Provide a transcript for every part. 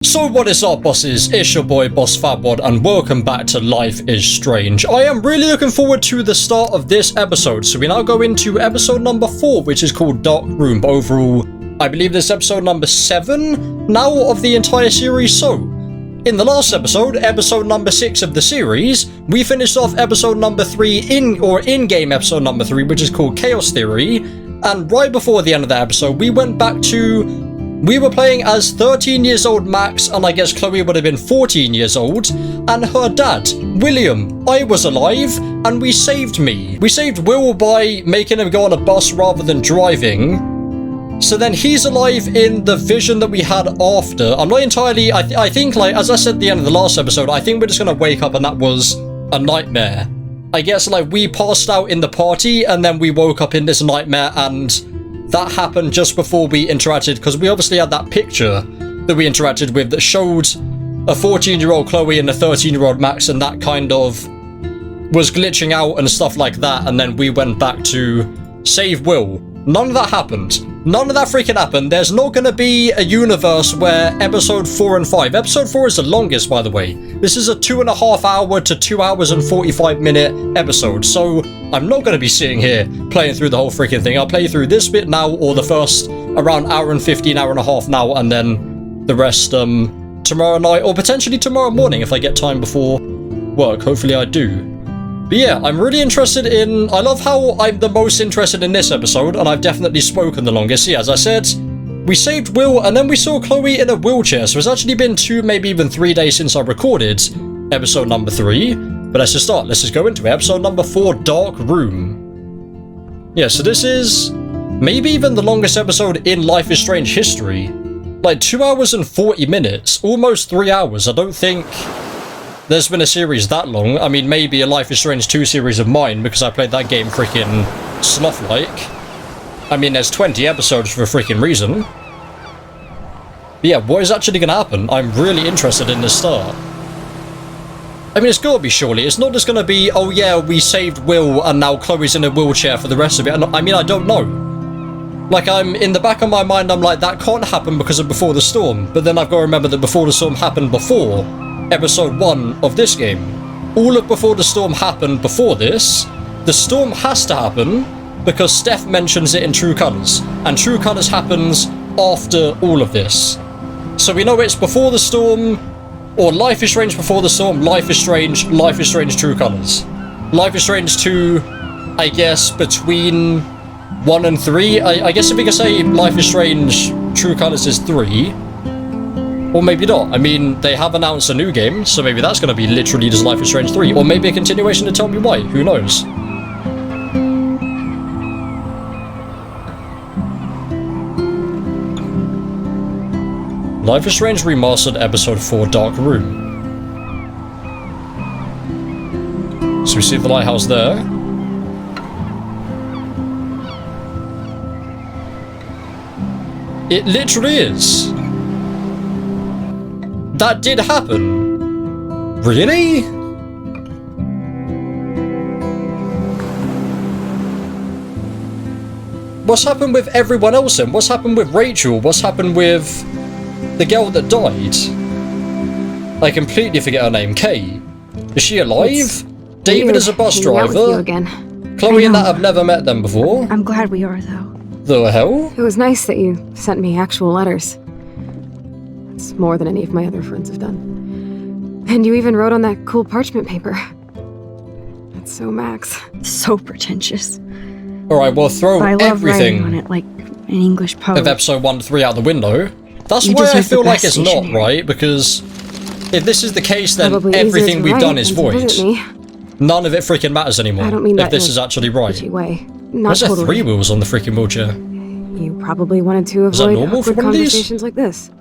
So what is up, bosses? It's your boy Boss Fatwod and welcome back to Life is Strange. I am really looking forward to the start of this episode. So we now go into episode number 4, which is called Dark Room. But overall, I believe this is episode number 7 now of the entire series. So in the last episode, episode number 6 of the series, we finished off episode number 3 in-game episode number 3, which is called Chaos Theory. And right before the end of the episode, we went back to... We were playing as 13 years old Max, and I guess Chloe would have been 14 years old, and her dad, William. I was alive, and we saved me. We saved Will by making him go on a bus rather than driving. So then he's alive in the vision that we had after. I'm not entirely... I think, like, as I said at the end of the last episode, I think we're just going to wake up and that was a nightmare. I guess, like, we passed out in the party, and then we woke up in this nightmare, and... that happened just before we interacted, because we obviously had that picture that we interacted with that showed a 14-year-old Chloe and a 13-year-old Max, and that kind of was glitching out and stuff like that, and then we went back to save Will. None of that happened. None of that freaking happened. There's not going to be a universe where episode 4 and 5... Episode 4 is the longest, by the way. This is a 2.5 hour to 2 hours and 45 minute episode, so I'm not going to be sitting here playing through the whole freaking thing. I'll play through this bit now, or the first around hour and 15, hour and a half now, and then the rest tomorrow night, or potentially tomorrow morning if I get time before work. Hopefully I do. But yeah, I'm really interested in... I love how I'm the most interested in this episode, and I've definitely spoken the longest. Yeah, as I said, we saved Will, and then we saw Chloe in a wheelchair, so it's actually been 2, maybe even 3 days since I recorded episode number 3. But let's just start. Let's just go into it. Episode number 4, Dark Room. Yeah, so this is maybe even the longest episode in Life is Strange history. Like 2 hours and 40 minutes, almost 3 hours. I don't think... there's been a series that long. I mean, maybe a Life is Strange 2 series of mine, because I played that game freaking sloth-like. I mean, there's 20 episodes for a freaking reason. But yeah, what is actually going to happen? I'm really interested in the start. I mean, it's got to be, surely. It's not just going to be, oh yeah, we saved Will and now Chloe's in a wheelchair for the rest of it. I mean, I don't know. Like, I'm in the back of my mind, I'm like, that can't happen because of Before the Storm. But then I've got to remember that Before the Storm happened before episode 1 of this game. All of Before the Storm happened before this. The storm has to happen because Steph mentions it in True Colors, and True Colors happens after all of this. So we know it's Before the Storm, or Life is Strange Before the Storm, Life is Strange True Colors. Life is Strange 2, I guess, between 1 and 3. I guess if we could say Life is Strange True Colors is 3. Or maybe not. I mean, they have announced a new game, so maybe that's going to be literally just Life is Strange 3. Or maybe a continuation to Tell Me Why. Who knows? Life is Strange Remastered Episode 4, Dark Room. So we see the lighthouse there. It literally is. That did happen. Really? What's happened with everyone else then? What's happened with Rachel? What's happened with the girl that died? I completely forget her name. Kay. Is she alive? David is a bus driver. Chloe and that have never met them before. I'm glad we are, though. The hell? It was nice that you sent me actual letters. It's more than any of my other friends have done. And you even wrote on that cool parchment paper. That's so Max. So pretentious. Alright, well, throw But I love everything writing on it like an English poet. of episode 1 to 3 out the window. That's You why I deserve the feel like best it's not, station right? Because if this is the case, then Probably easier everything to we've write done is than to void. visit me. None of it freaking matters anymore. I don't mean if that this in is a actually right. bitchy way. Not Why's there totally. 3 wheels on the freaking wheelchair? You probably wanted to that avoid normal for awkward one of these? conversations like this.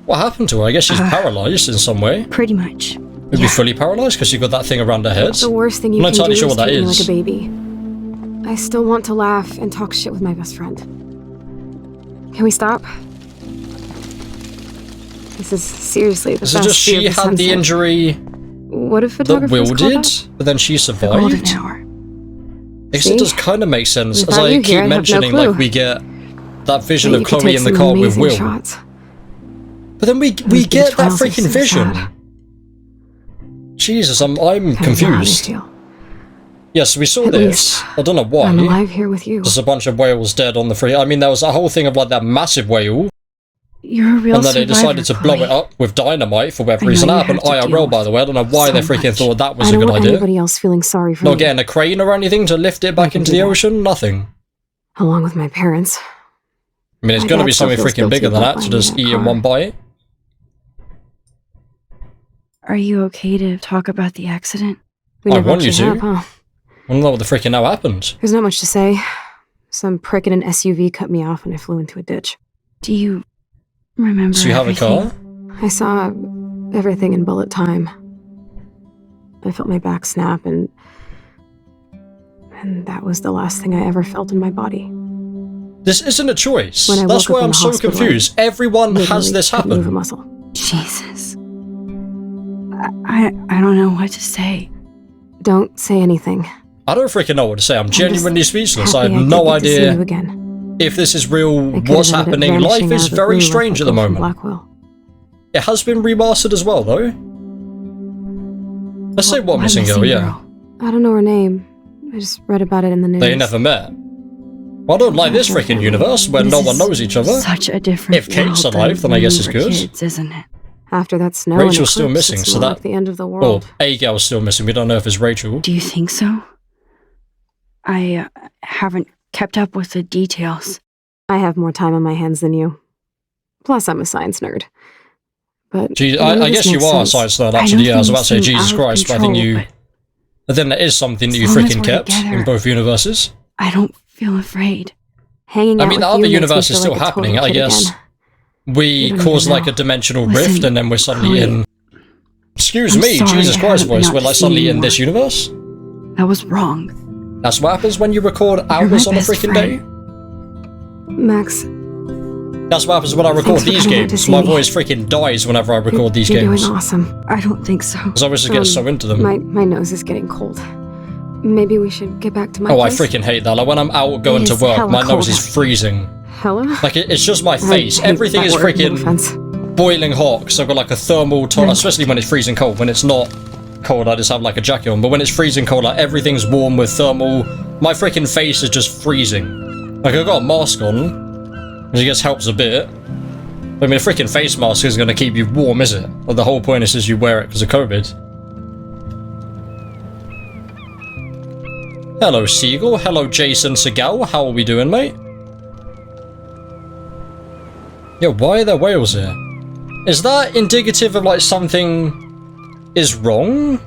What happened to her? I guess she's paralyzed in some way. Pretty much. Maybe fully paralyzed because she got that thing around her head. The worst thing you I'm not can do entirely sure is what that treat me is. like a baby. I still want to laugh and talk shit with my best friend. Can we stop? This is seriously the So best just view she of the had the sunset. injury What if that photographers Will call did, that? but then she The golden survived? hour. I guess See? it does kind of make sense. As Without I you keep here, I'd have no mentioning, clue. like, we get that vision Bet of you could Chloe take in the some car with amazing Will. shots. But then we get that freaking vision. Jesus, I'm confused. Yes, we saw this. I don't know why. I'm alive here with you. There's a bunch of whales dead on the free. I mean, there was a whole thing of like that massive whale. You're a real and then they decided to blow it up with dynamite for whatever reason. That happened IRL, by the way. I don't know why they freaking thought that was a good idea. I don't want anybody else feeling sorry for me. Not getting a crane or anything to lift it back into the ocean? Nothing. Along with my parents. I mean, it's going to be something freaking bigger than that to just eat in one bite. Are you okay to talk about the accident? I want you to. I don't know what the freaking hell happened. There's not much to say. Some prick in an SUV cut me off and I flew into a ditch. Do you remember So you have everything? a car? I saw everything in bullet time. I felt my back snap and that was the last thing I ever felt in my body. This isn't a choice. When I That's woke why up in I'm the so hospital, confused. Everyone has this couldn't move a happen. muscle. Jesus. I don't know what to say. Don't say anything. I don't freaking know what to say. I'm genuinely speechless. I Happy have no did get to see idea you again. if this is real, I could what's have ended up happening. vanishing Life is out of the very blue strange at like the that girl from moment. Blackwell. It has been remastered as well, though. Let's say what missing girl, yeah. I don't know her name. I just read about it in the news. They never met. Well, I don't like this freaking universe where no one knows each other. Such a different If Kate's world alive, than then I guess when it's we were good. Kids, isn't it? After that snow Rachel's still eclipse, missing, it's so more that- like the end of the Well, world. a girl's still missing. We don't know if it's Rachel. Do you think so? I haven't kept up with the details. I have more time on my hands than you. Plus, I'm a science nerd. But Gee, none of I this guess you makes are a sense. science nerd, I actually. know Yeah, I was about to say things seem Jesus out of Christ, but I think control, you... But then that is something that you as long as freaking we're kept together, in both universes. I don't feel afraid. Hanging I out mean, the with other you makes me universe is feel still like a total happening. I kid guess again. we You don't cause even like know. a dimensional Listen, rift and then we're suddenly Chloe, in... Excuse I'm me, sorry Jesus I Christ haven't been voice, out we're to like see suddenly you in more. this universe? That was wrong. That's what happens when you record hours my on a best freaking friend. day? Max, That's what happens when I record Thanks for these coming out to games. see My me. voice freaking dies whenever I record these you're games. doing awesome. I don't think so. Because I always just get so into them. My nose is getting cold. Maybe we should get back to my Oh, I place? freaking hate that. Like when I'm out going It to is work, hella my nose cold is out. freezing. Hella? Like it's just my I face. hate Everything that is word, no freaking offense. boiling hot because I've got like a thermal tolerance, especially when it's freezing cold. When it's not cold, I just have like a jacket on. But when it's freezing cold, like everything's warm with thermal. My freaking face is just freezing. Like I've got a mask on, which I guess helps a bit. But I mean, a freaking face mask isn't going to keep you warm, is it? But the whole point is you wear it because of COVID. Hello, Seagull. Hello, Jason Segal. How are we doing, mate? Yeah, why are there whales here? Is that indicative of like something is wrong?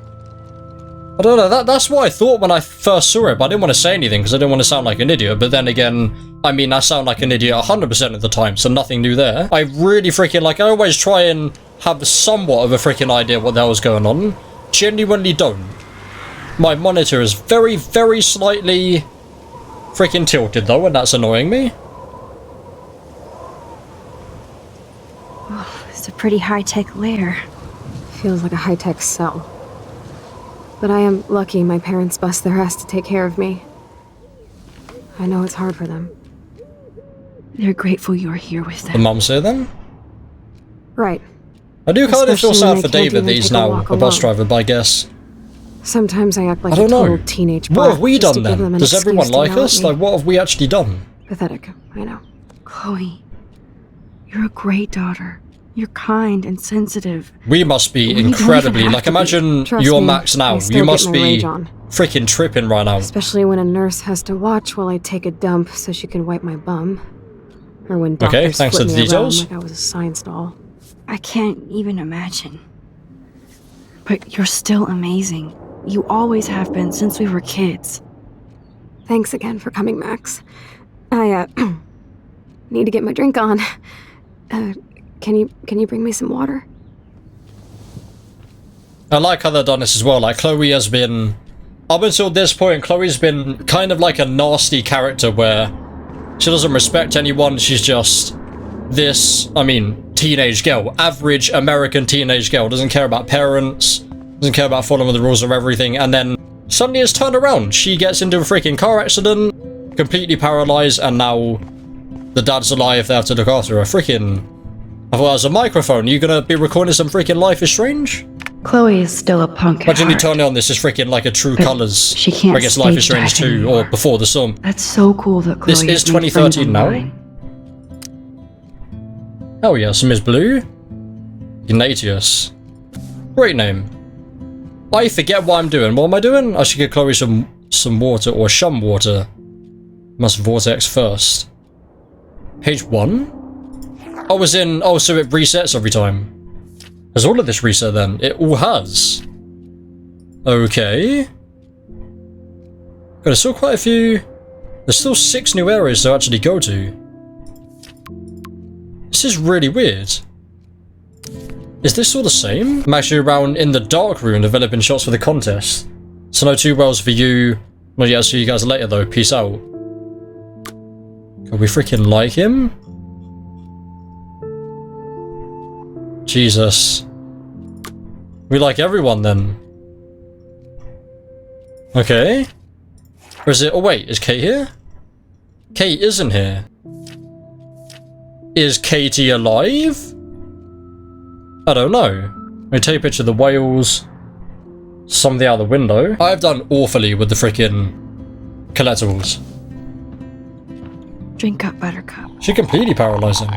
I don't know, that's what I thought when I first saw it, but I didn't want to say anything because I didn't want to sound like an idiot. But then again, I mean, I sound like an idiot 100% of the time, so nothing new there. I really freaking, like, I always try and have somewhat of a freaking idea what the hell's going on. Genuinely don't. My monitor is very, very slightly freaking tilted though, and that's annoying me. Oh, it's a pretty high-tech lair. Feels like a high-tech cell. But I am lucky my parents bust their ass to take care of me. I know it's hard for them. They're grateful you're here with The them. mum's here then? Right. I do kind of feel Especially sad when for they can't David that even he's take a now walk a bus alone. driver, but I guess... Sometimes I act like I don't a total know. teenage What brat have we just to done give them then? an Does everyone excuse to like yell at us? me. Like, what have we actually done? Pathetic, I know. Chloe, you're a great daughter. You're kind and sensitive. We must be We don't even incredibly... have Like, to be. imagine Trust you're me, Max now. I still You get must my be rage on. freaking tripping right now. Especially when a nurse has to watch while I take a dump so she can wipe my bum. Or when doctors Okay, thanks flip for me the around details. like I was a science doll. I can't even imagine. But you're still amazing. You always have been since we were kids. Thanks again for coming, Max. I, need to get my drink on. Can you bring me some water? I like how they've done this as well. Like, Chloe has been... Up until this point, Chloe's been kind of like a nasty character where she doesn't respect anyone. She's just this, I mean, teenage girl. Average American teenage girl. Doesn't care about parents. Doesn't care about following the rules of everything. And then suddenly it's turned around. She gets into a freaking car accident, completely paralyzed, and now the dad's alive. They have to look after her. Freaking I thought that was a microphone. You gonna be recording some freaking Life is Strange? Chloe is still a punk. Imagine you turn it on, this is freaking like a True Colors. She can't. I guess Life is Strange 2 or Before the Storm. That's so cool that Chloe. This is 2013 now. Oh yes, Ms. Blue. Ignatius. Great name. I forget what I'm doing. What am I doing? I should get Chloe some water or shum water. Must vortex first. Page 1? Oh, as in, oh, so it resets every time. Has all of this reset then? It all has. Okay. God, there's still quite a few. There's still 6 new areas to actually go to. This is really weird. Is this all the same? I'm actually around in the dark room developing shots for the contest. So no 2 wells for you. Well, yeah, I'll see you guys later though. Peace out. God, we freaking like him? Jesus. We like everyone then. Okay. Or is it? Oh wait, is Kate here? Kate isn't here. Is Katie alive? I don't know. We take a picture of the whales. Something out the window. I've done awfully with the freaking collectibles. Drink up, Buttercup. She's completely paralyzing.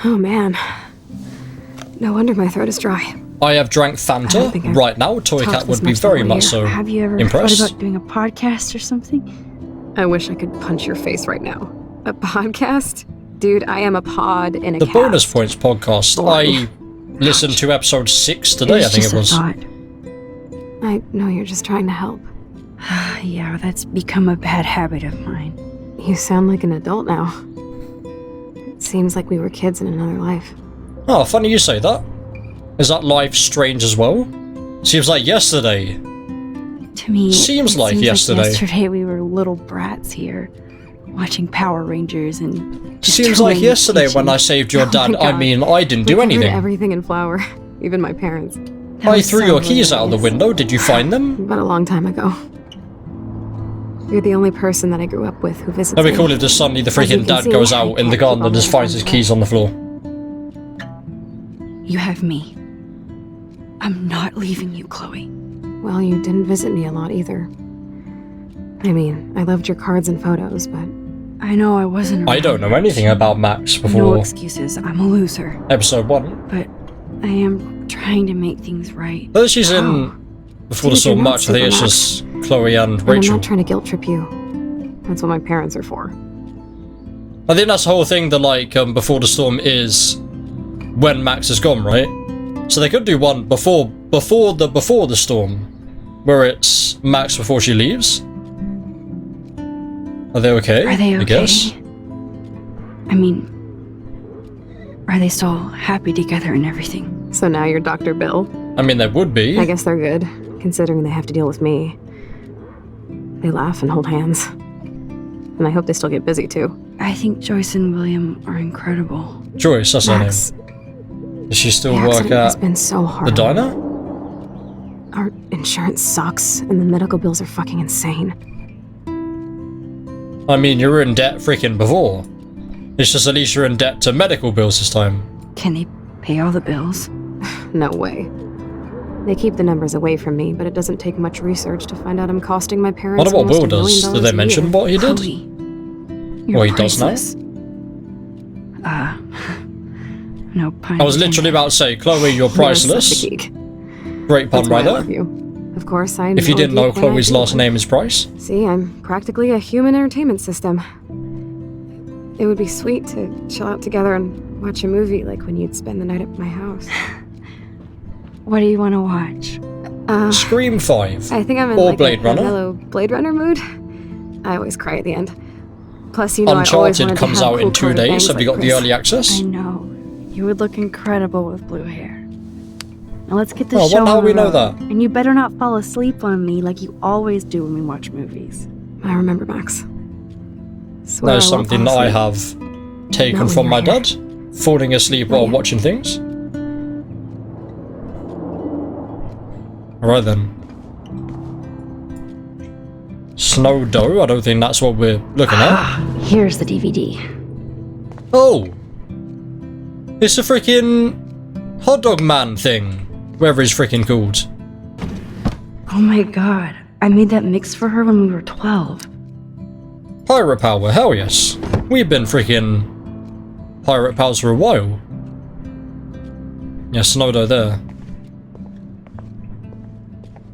Oh man. No wonder my throat is dry. I have drank Fanta right now. Toy Cat would be very much so Have you ever impressed. thought about doing a podcast or something? I wish I could punch your face right now. A podcast? Dude, I am a pod in a The cast. Bonus Points podcast. Boring. I listened to episode 6 today, I think it was. I know you're just trying to help. Yeah, that's become a bad habit of mine. You sound like an adult now. It seems like we were kids in another life. Oh, funny you say that. Is that Life Strange as well? Seems like yesterday. To me, Seems it like yesterday. Yesterday we were little brats here, watching Power Rangers and. Seems like yesterday when I saved your dad. my I God. mean, I didn't do We covered anything. everything in flour, even my parents. That I was threw so your keys out of the hilarious. window. Did you find them? But a long time ago. You're the only person that I grew up with who visits That'd be me. cool if just suddenly the As you freaking can dad see, goes I out in the can't garden keep and all just my finds his friends keys on the floor. You have me. I'm not leaving you, Chloe. Well, you didn't visit me a lot either. I mean, I loved your cards and photos, but I know I wasn't around. I don't know anything about Max No before excuses. I'm a loser. episode 1. But I am trying to make things right. Though she's in Oh. before the Dude, storm you're not much, I think it's super just Chloe and I'm Rachel. not trying to guilt trip you. That's what my parents are for. I think that's the whole thing that like before the storm is when Max is gone, right? So they could do one before the storm, where it's Max before she leaves. Are they okay? Are they okay? I guess. I mean, are they still happy together and everything? So now you're Dr. Bill. I mean, they would be. I guess they're good, considering they have to deal with me. They laugh and hold hands. And I hope they still get busy too. I think Joyce and William are incredible. Joyce, that's her name. Max, Does she still the work accident has at been so hard. the diner? Our insurance sucks, and the medical bills are fucking insane. I mean, you were in debt freaking before. It's just at least you're in debt to medical bills this time. Can they pay all the bills? No way. They keep the numbers away from me, but it doesn't take much research to find out I'm costing my I parents wonder what almost Will $1 million does. Did they a mention year. what he did? Chloe, you're Well, he does now. priceless. No pun. I was literally about to say, Chloe, you're You're priceless. such a geek. Great pun That's why right I love there. you. Of course, I If you know a didn't know geek when I Chloe's see last one. name is Price. See, I'm practically a human entertainment system. It would be sweet to chill out together and watch a movie like when you'd spend the night at my house. What do you want to watch? Scream 5. I think I'm in Or like Blade a Runner. mellow Blade Runner mood. I always cry at the end. Plus, you know, I always Uncharted wanted comes to have out in cool 2 colored days. bangs Have you like got the Chris. early access? I know. You would look incredible with blue hair. Now let's get this Oh, I show wonder how on we the know road. that. And you better not fall asleep on me like you always do when we watch movies. I remember, Max. Swear That is I won't something that fall I asleep. have taken Not from when my you're dad. Falling asleep Not while yet. watching things. Alright then. Snow Dough? I don't think that's what we're looking at. Here's the DVD. Oh! It's a freaking hot dog man thing. Whatever he's freaking called. Oh my god. I made that mix for her when we were 12. Pirate power, hell yes. We've been freaking pirate pals for a while. Yeah, Snowdo there.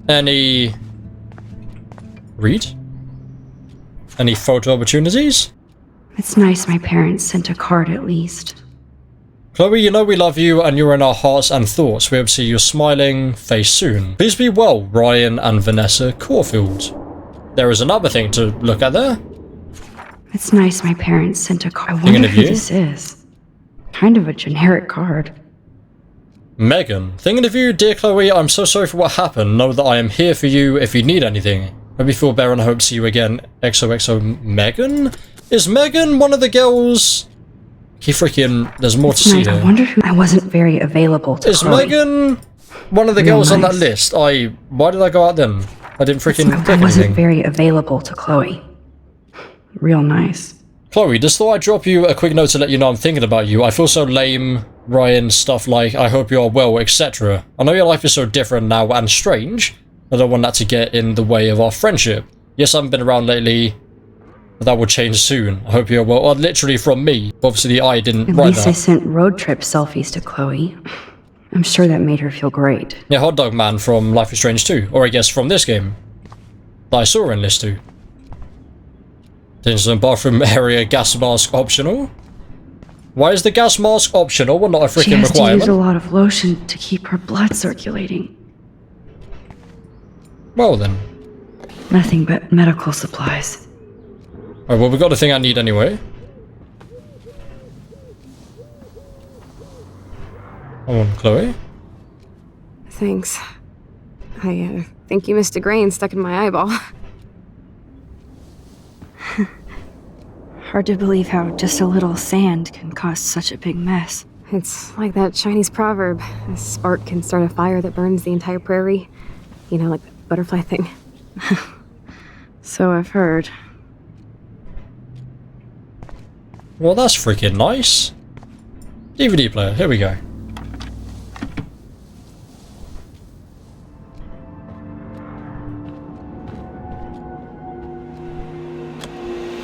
Any... read? Any photo opportunities? It's nice my parents sent a card at least. Chloe, you know we love you and you're in our hearts and thoughts. We hope to see your smiling face soon. Please be well, Ryan and Vanessa Caulfield. There is another thing to look at there. It's nice my parents sent a card. I wonder who this is. Kind of a generic card. Megan, thinking of you, dear Chloe, I'm so sorry for what happened. Know that I am here for you if you need anything. Hope you feel better and I hope to see you again. XOXO Megan? Is Megan one of the girls? He freaking, there's more to see here. I wonder who. I wasn't very available to Is Chloe. Megan one of the girls on that list? Why did I go out then? I didn't freaking click I wasn't anything. very available to Chloe. Real nice. Chloe, just thought I'd drop you a quick note to let you know I'm thinking about you. I feel so lame, Ryan, stuff like, I hope you are well, etc. I know your life is so different now and strange. I don't want that to get in the way of our friendship. Yes, I haven't been around lately, but that will change soon. I hope you're well. Well, literally from me. Obviously, I didn't write that. At least I sent road trip selfies to Chloe. I'm sure that made her feel great. Yeah, Hot Dog Man from Life is Strange 2. Or I guess from this game. That I saw in list 2. There's some bathroom area gas mask optional. Why is the gas mask optional? Well, not a freaking she has requirement. to use a lot of lotion to keep her blood circulating. Well then. Nothing but medical supplies. Alright, well we got the thing I need anyway. Come on, Chloe. Thanks. I think you missed a grain stuck in my eyeball. Hard to believe how just a little sand can cause such a big mess. It's like that Chinese proverb. A spark can start a fire that burns the entire prairie. You know, like the butterfly thing. So I've heard. Well, that's freaking nice. DVD player, here we go.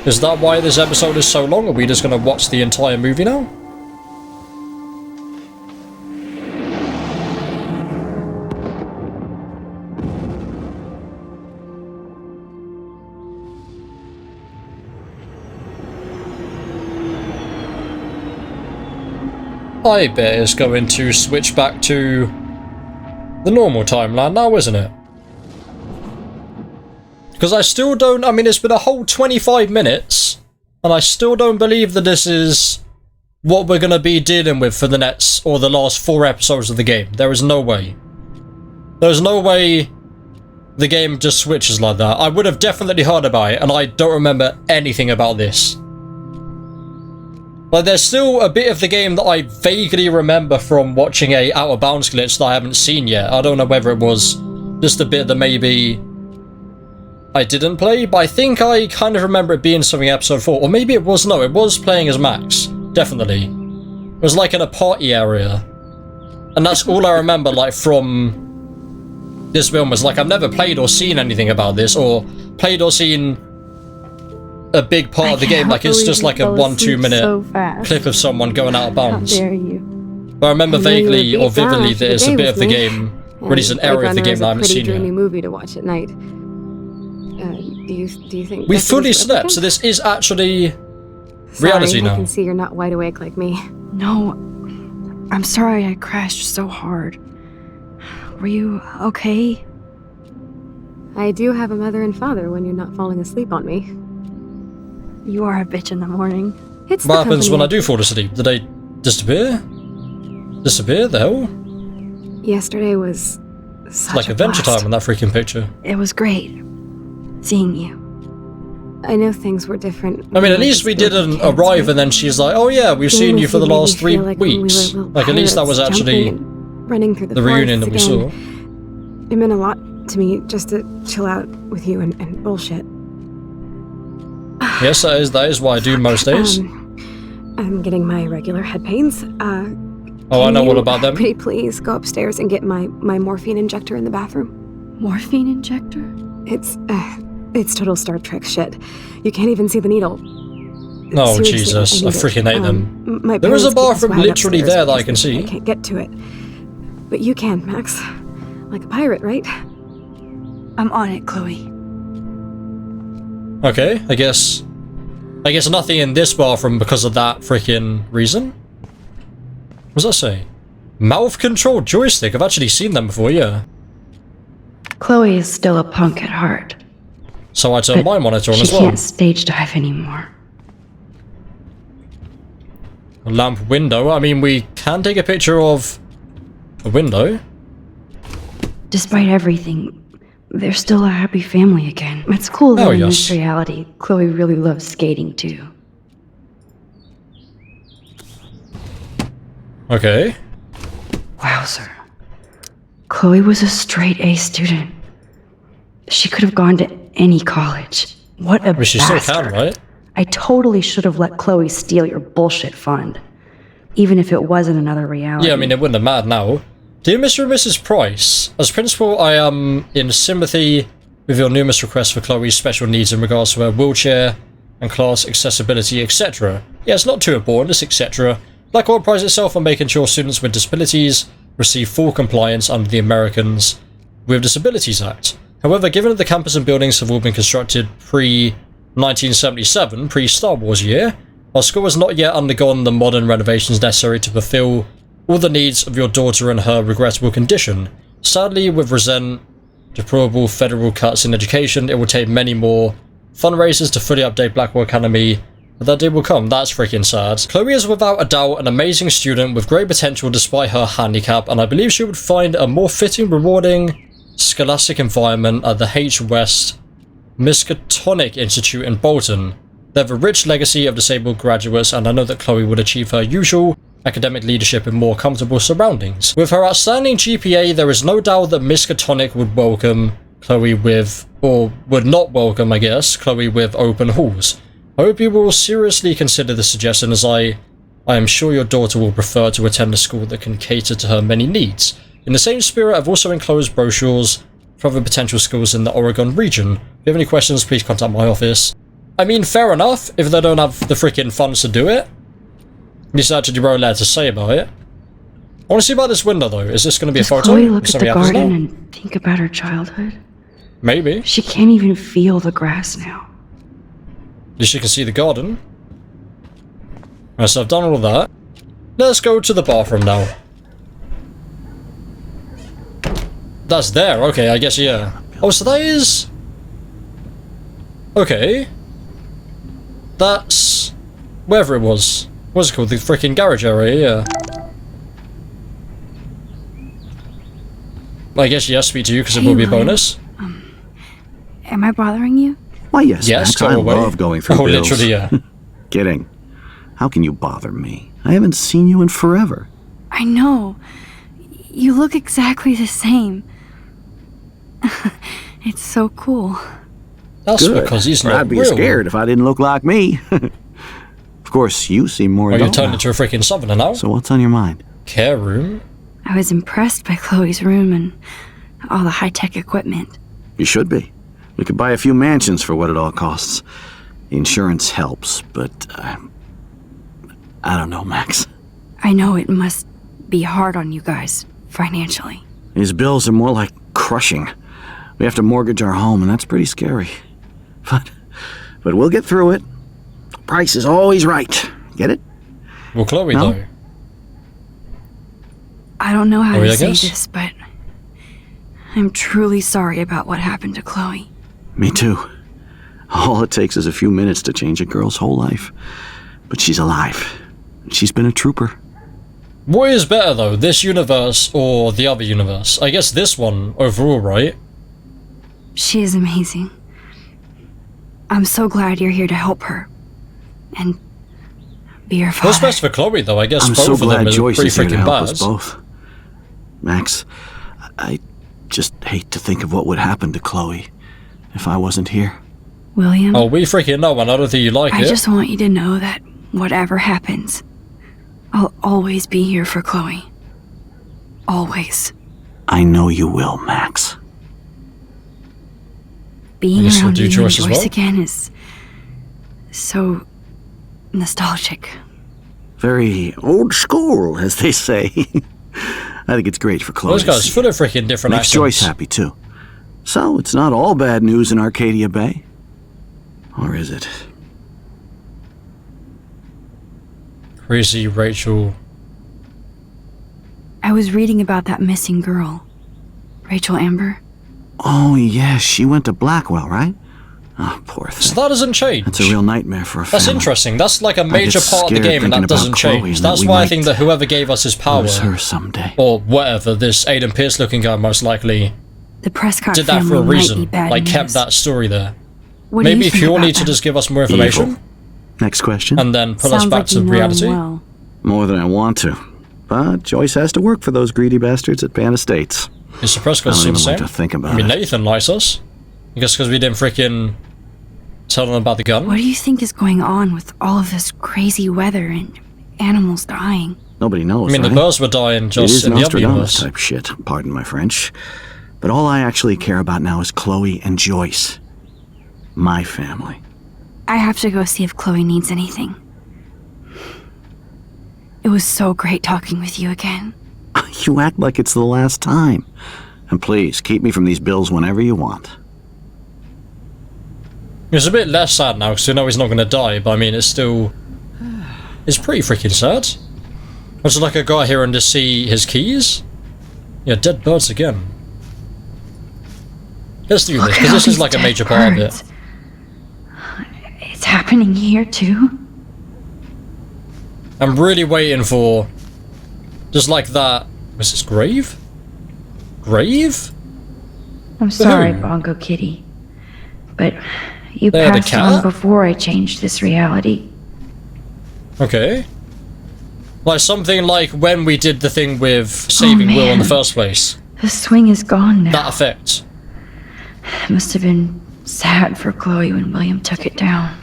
Is that why this episode is so long? Are we just gonna watch the entire movie now? I bet it's going to switch back to the normal timeline now, isn't it? Because I still don't, I mean, it's been a whole 25 minutes, and I still don't believe that this is what we're going to be dealing with for the next, or the last 4 episodes of the game. There is no way. There's no way the game just switches like that. I would have definitely heard about it, and I don't remember anything about this. But there's still a bit of the game that I vaguely remember from watching a Out of Bounds glitch that I haven't seen yet. I don't know whether it was just a bit that maybe I didn't play, but I think I kind of remember it being something episode 4. Or maybe it was, no, it was playing as Max. Definitely. It was like in a party area. And that's all I remember, like, from this film was like, I've never played or seen anything about this, or played or seen a big part of the game. Like, it's just like a 1-2 minute clip of someone going out of bounds. How dare you? But I remember vaguely or vividly that it's a bit of the game, or at least an area of the game that I haven't seen yet. Dreamy movie to watch at night. Do you think we fully slept, so this is actually reality now. I can see you're not wide awake like me. No, I'm sorry I crashed so hard. Were you okay? I do have a mother and father when you're not falling asleep on me. You are a bitch in the morning. It's what happens when I do fall asleep? Do they disappear? Disappear? The hell? Yesterday was such Like a Adventure blast. Time in that freaking picture. It was great seeing you. I know things were different. I mean, at least we didn't arrive and then she's like, oh yeah, we've seen you for the last 3 weeks. Like, at least that was actually running through the reunion that we saw. It meant a lot to me just to chill out with you and bullshit. Yes, that is why I do most days. I'm getting my regular head pains. Oh, I know all about them. Pretty please go upstairs and get my morphine injector in the bathroom. Morphine injector? It's total Star Trek shit. You can't even see the needle. Oh, Seriously, Jesus. I need it. freaking hate them. My There is a parents keep bathroom this wag literally upstairs there that I because can I see. can't get to it. But you can, Max. Like a pirate, right? I'm on it, Chloe. Okay, I guess nothing in this bathroom because of that freaking reason. What does that say? Mouth control joystick. I've actually seen them before, yeah. Chloe is still a punk at heart. So I turned my monitor on She as well. can't stage dive anymore. A lamp window. I mean, we can take a picture of a window. Despite everything, they're still a happy family again. It's cool that in this reality, Chloe really loves skating too. Okay. Wowzer. Chloe was a straight A student. She could have gone to any college. What a But she bastard. still can, right? I totally should have let Chloe steal your bullshit fund. Even if it wasn't another reality. Yeah, I mean, it wouldn't have mattered now. Dear Mr. and Mrs. Price, as principal, I am in sympathy with your numerous requests for Chloe's special needs in regards to her wheelchair and class accessibility, etc. Yeah, it's not too important, it's etc. Blackwell prides itself on making sure students with disabilities receive full compliance under the Americans with Disabilities Act. However, given that the campus and buildings have all been constructed pre-1977, pre-Star Wars year, our school has not yet undergone the modern renovations necessary to fulfill all the needs of your daughter in her regrettable condition. Sadly, with recent deplorable federal cuts in education, it will take many more fundraisers to fully update Blackwell Academy, but that day will come. That's freaking sad. Chloe is without a doubt an amazing student with great potential despite her handicap, and I believe she would find a more fitting, rewarding, scholastic environment at the H. West Miskatonic Institute in Bolton. They have a rich legacy of disabled graduates, and I know that Chloe would achieve her usual academic leadership in more comfortable surroundings. With her outstanding GPA, there is no doubt that Miskatonic would welcome Chloe with, or would not welcome, I guess, Chloe with open halls. I hope you will seriously consider the suggestion, as I am sure your daughter will prefer to attend a school that can cater to her many needs. In the same spirit, I've also enclosed brochures for other potential schools in the Oregon region. If you have any questions, please contact my office. I mean, fair enough, if they don't have the freaking funds to do it. At least I actually wrote a letter to say about it. I want to see about this window, though. Is this going to be a photo? Chloe look at the Something happens garden now? and think about her childhood? Maybe. She can't even feel the grass now. At least you can see the garden. Alright, so I've done all of that. Let's go to the bathroom now. That's there, okay, I guess, yeah. Oh, so that is... Okay. That's... wherever it was. What's it called? The freaking garage area, yeah. I guess yes, speak to you, because it will be a William. bonus. Am I bothering you? Why, yes, Yes, Max, go I away. love going through bills. Literally, yeah. Kidding. How can you bother me? I haven't seen you in forever. I know. You look exactly the same. It's so cool. That's Good. because he's Or not I'd be real. scared if I didn't look like me. Of course, you seem more Oh, you adult turned now. into a freaking southerner now? So what's on your mind? Care room? I was impressed by Chloe's room and all the high-tech equipment. You should be. We could buy a few mansions for what it all costs. Insurance helps, but I don't know, Max. I know it must be hard on you guys, financially. These bills are more like crushing. We have to mortgage our home, and that's pretty scary. But we'll get through it. Price is always right. Get it? Well, Chloe, No? though. I don't know how Oh, to yeah, I say guess. this, but I'm truly sorry about what happened to Chloe. Me too. All it takes is a few minutes to change a girl's whole life. But she's alive. She's been a trooper. What is better, though, this universe or the other universe? I guess this one overall, right? She is amazing. I'm so glad you're here to help her. And be her father. What's best for Chloe, though? I guess I'm both so of them glad are Joyce pretty is here to freaking help bad. us both. Max, I just hate to think of what would happen to Chloe if I wasn't here. William, Oh, we freaking know, and I don't think you like I it. just want you to know that whatever happens, I'll always be here for Chloe. Always. I know you will, Max. Being guess we'll around do you and Joyce as Joyce well. again is so nostalgic. Very old school, as they say. I think it's great for Chloe. Those to guys see. full of freaking different Makes accents. Joyce happy, too. So, it's not all bad news in Arcadia Bay. Or is it? Crazy Rachel. I was reading about that missing girl, Rachel Amber. Oh, yeah, she went to Blackwell, right? Oh, poor So thing. that doesn't change. That's a real nightmare for a family. That's interesting. That's like a major get part of the scared game, and thinking that doesn't about Chloe change. and that That's we why I might think that whoever gave us his power, Lose her someday. or whatever, this Aiden Pierce looking guy most likely The Prescott did that family for a might be reason. bad Like, news. kept that story there. What do Maybe you think purely about to them? just give us more information, Evil. Next question. and then pull us Sounds back like to you know reality. them well. More than I want to. But Joyce has to work for those greedy bastards at Pan Estates. Is the Prescott I don't still the even like same? to think about I mean, it. Nathan likes us. I guess because we didn't freaking tell them about the gun. What do you think is going on with all of this crazy weather and animals dying? Nobody knows, I mean, right? the birds were dying It just is in the other Nostradamus universe. type shit, pardon my French. But all I actually care about now is Chloe and Joyce. My family. I have to go see if Chloe needs anything. It was so great talking with you again. You act like it's the last time. And please, keep me from these bills whenever you want. It's a bit less sad now because we know he's not going to die, but I mean, it's still... It's pretty freaking sad. Was it like a guy here and to see his keys? Yeah, dead birds again. Let's do this, because this is like a major part of it. It's happening here too. I'm really waiting for... Just like that... Was this grave? Grave? I'm sorry, Bongo Kitty. But you There, the passed on cat? before I changed this reality. Okay. Like something like when we did the thing with saving Will in the man. first place. The swing is gone now. That effect. It must have been sad for Chloe when William took it down.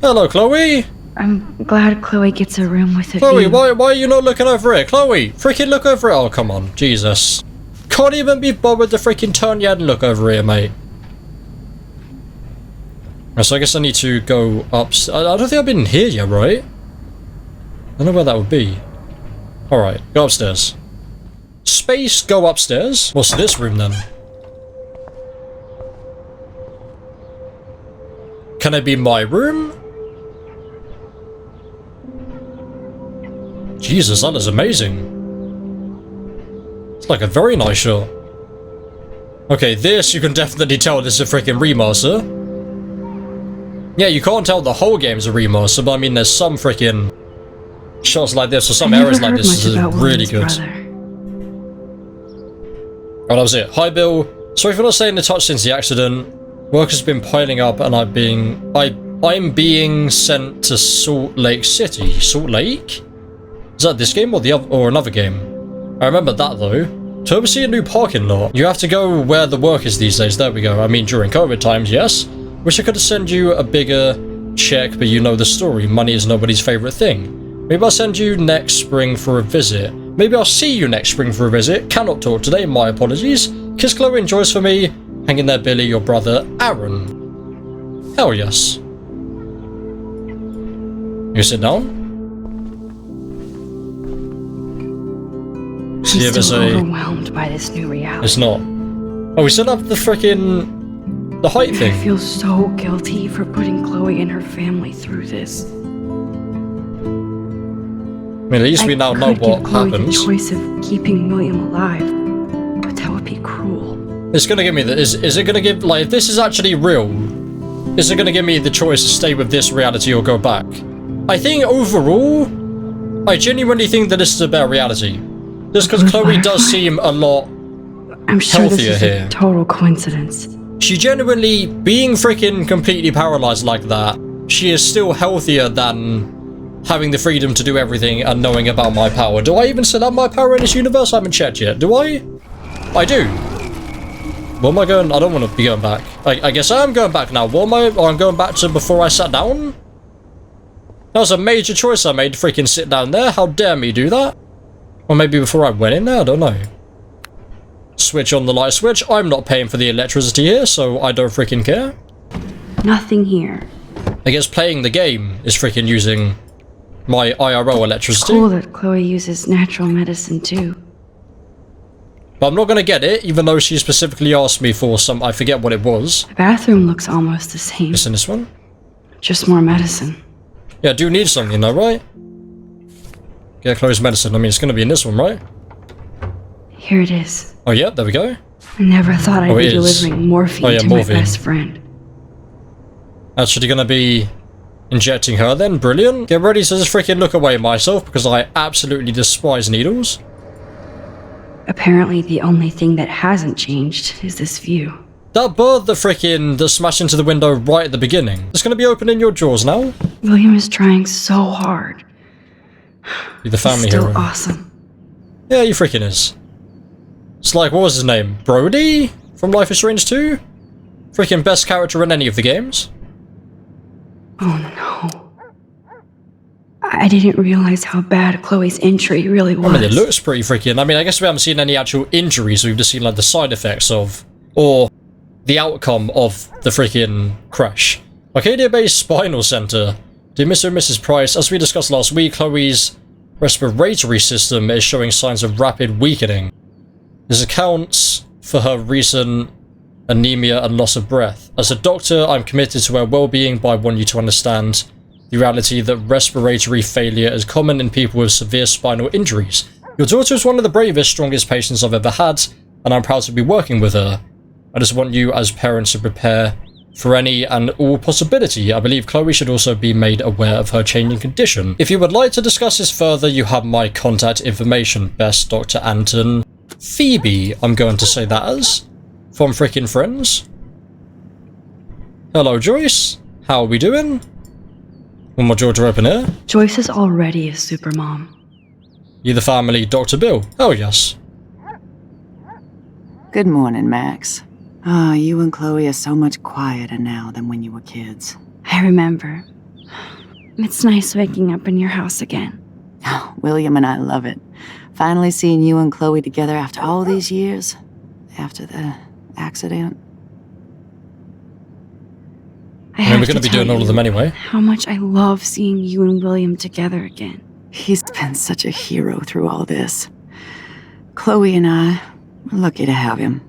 Hello, Chloe! I'm glad Chloe gets a room with a Chloe, view. why are you not looking over here? Chloe, freaking look over here. Oh, come on. Jesus. Can't even be bothered to freaking turn your head and look over here, mate. So I guess I need to go up... I don't think I've been here yet, right? I don't know where that would be. Alright, go upstairs. Space, go upstairs. What's this room then? Can it be my room? Jesus, that is amazing. It's like a very nice shot. Okay, this you can definitely tell this is a freaking remaster. Yeah, you can't tell the whole game's a remaster, but I mean there's some freaking shots like this or some areas like this is really good. Oh, that was it. Hi Bill. Sorry for not staying in touch since the accident. Work has been piling up and I'm being sent to Salt Lake City. Salt Lake? Is that this game or the other, or another game? I remember that though. To oversee a new parking lot, you have to go where the work is these days. There we go. I mean, during COVID times, yes. Wish I could send you a bigger check, but you know the story. Money is nobody's favorite thing. Maybe I'll send you next spring for a visit. Maybe I'll see you next spring for a visit. Cannot talk today, my apologies. Kiss Chloe and Joyce for me. Hang in there, Billy, your brother, Aaron. Hell yes. You sit down? See I'm if it's still a... overwhelmed by this new reality. It's not. Oh, we still have the frickin' the height I thing. feel so guilty for putting Chloe and her family through this. I mean, at least we now know could what give Chloe happens. the choice of keeping William alive, but that would be cruel. It's gonna give me the... Is it gonna give... Like, if this is actually real, is it gonna give me the choice to stay with this reality or go back? I think overall, I genuinely think that this is a better reality. Just because Chloe does seem a lot I'm sure this healthier is here. a total coincidence. She genuinely, being freaking completely paralyzed like that, she is still healthier than having the freedom to do everything and knowing about my power. Do I even still have my power in this universe? I haven't checked yet. Do I? I do. Where am I going? I don't want to be going back. I guess I am going back now. What am I? Oh, I'm going back to before I sat down? That was a major choice I made to freaking sit down there. How dare me do that? Or maybe before I went in there, I don't know. Switch on the light switch. I'm not paying for the electricity here, so I don't freaking care. Nothing here. I guess playing the game is freaking using my IRL electricity. Cool that Chloe uses natural medicine too. But I'm not going to get it, even though she specifically asked me for some, I forget what it was. The bathroom looks almost the same. Just in this one? Just more medicine. Yeah, I do need something though, right? Get Chloe's medicine. I mean, it's going to be in this one, right? Here it is. Oh, yeah, there we go. I never thought I'd be it is. delivering morphine to morphine. my best friend. Actually going to be injecting her then. Brilliant. Get ready to just freaking look away myself, because I absolutely despise needles. Apparently the only thing that hasn't changed is this view. That bird that smashed into the window right at the beginning. It's going to be opening your jaws now. William is trying so hard. Be the family He's still hero. awesome. Yeah, he freaking is. It's like, what was his name? Brody? From Life is Strange 2? Freaking best character in any of the games. Oh no. I didn't realize how bad Chloe's injury really was. I mean, it looks pretty freaking... I mean, I guess we haven't seen any actual injuries. We've just seen, like, the side effects of... or the outcome of the freaking crash. Arcadia Bay's Spinal Center. Dear Mr. and Mrs. Price, as we discussed last week, Chloe's respiratory system is showing signs of rapid weakening. This accounts for her recent anemia and loss of breath. As a doctor, I'm committed to her well-being, but I want you to understand the reality that respiratory failure is common in people with severe spinal injuries. Your daughter is one of the bravest, strongest patients I've ever had, and I'm proud to be working with her. I just want you as parents to prepare for any and all possibility. I believe Chloe should also be made aware of her changing condition. If you would like to discuss this further, you have my contact information. Best, Dr. Anton. Phoebe, I'm going to say that as. From freaking Friends. Hello, Joyce. How are we doing? One more door to open here. Joyce is already a supermom. You the family, Dr. Bill? Oh, yes. Good morning, Max. Ah, you and Chloe are so much quieter now than when you were kids. I remember. It's nice waking up in your house again. Oh, William and I love it. Finally seeing you and Chloe together after all these years. After the accident. I mean, we're going to be doing all of them anyway. How much I love seeing you and William together again. He's been such a hero through all this. Chloe and I, we're lucky to have him.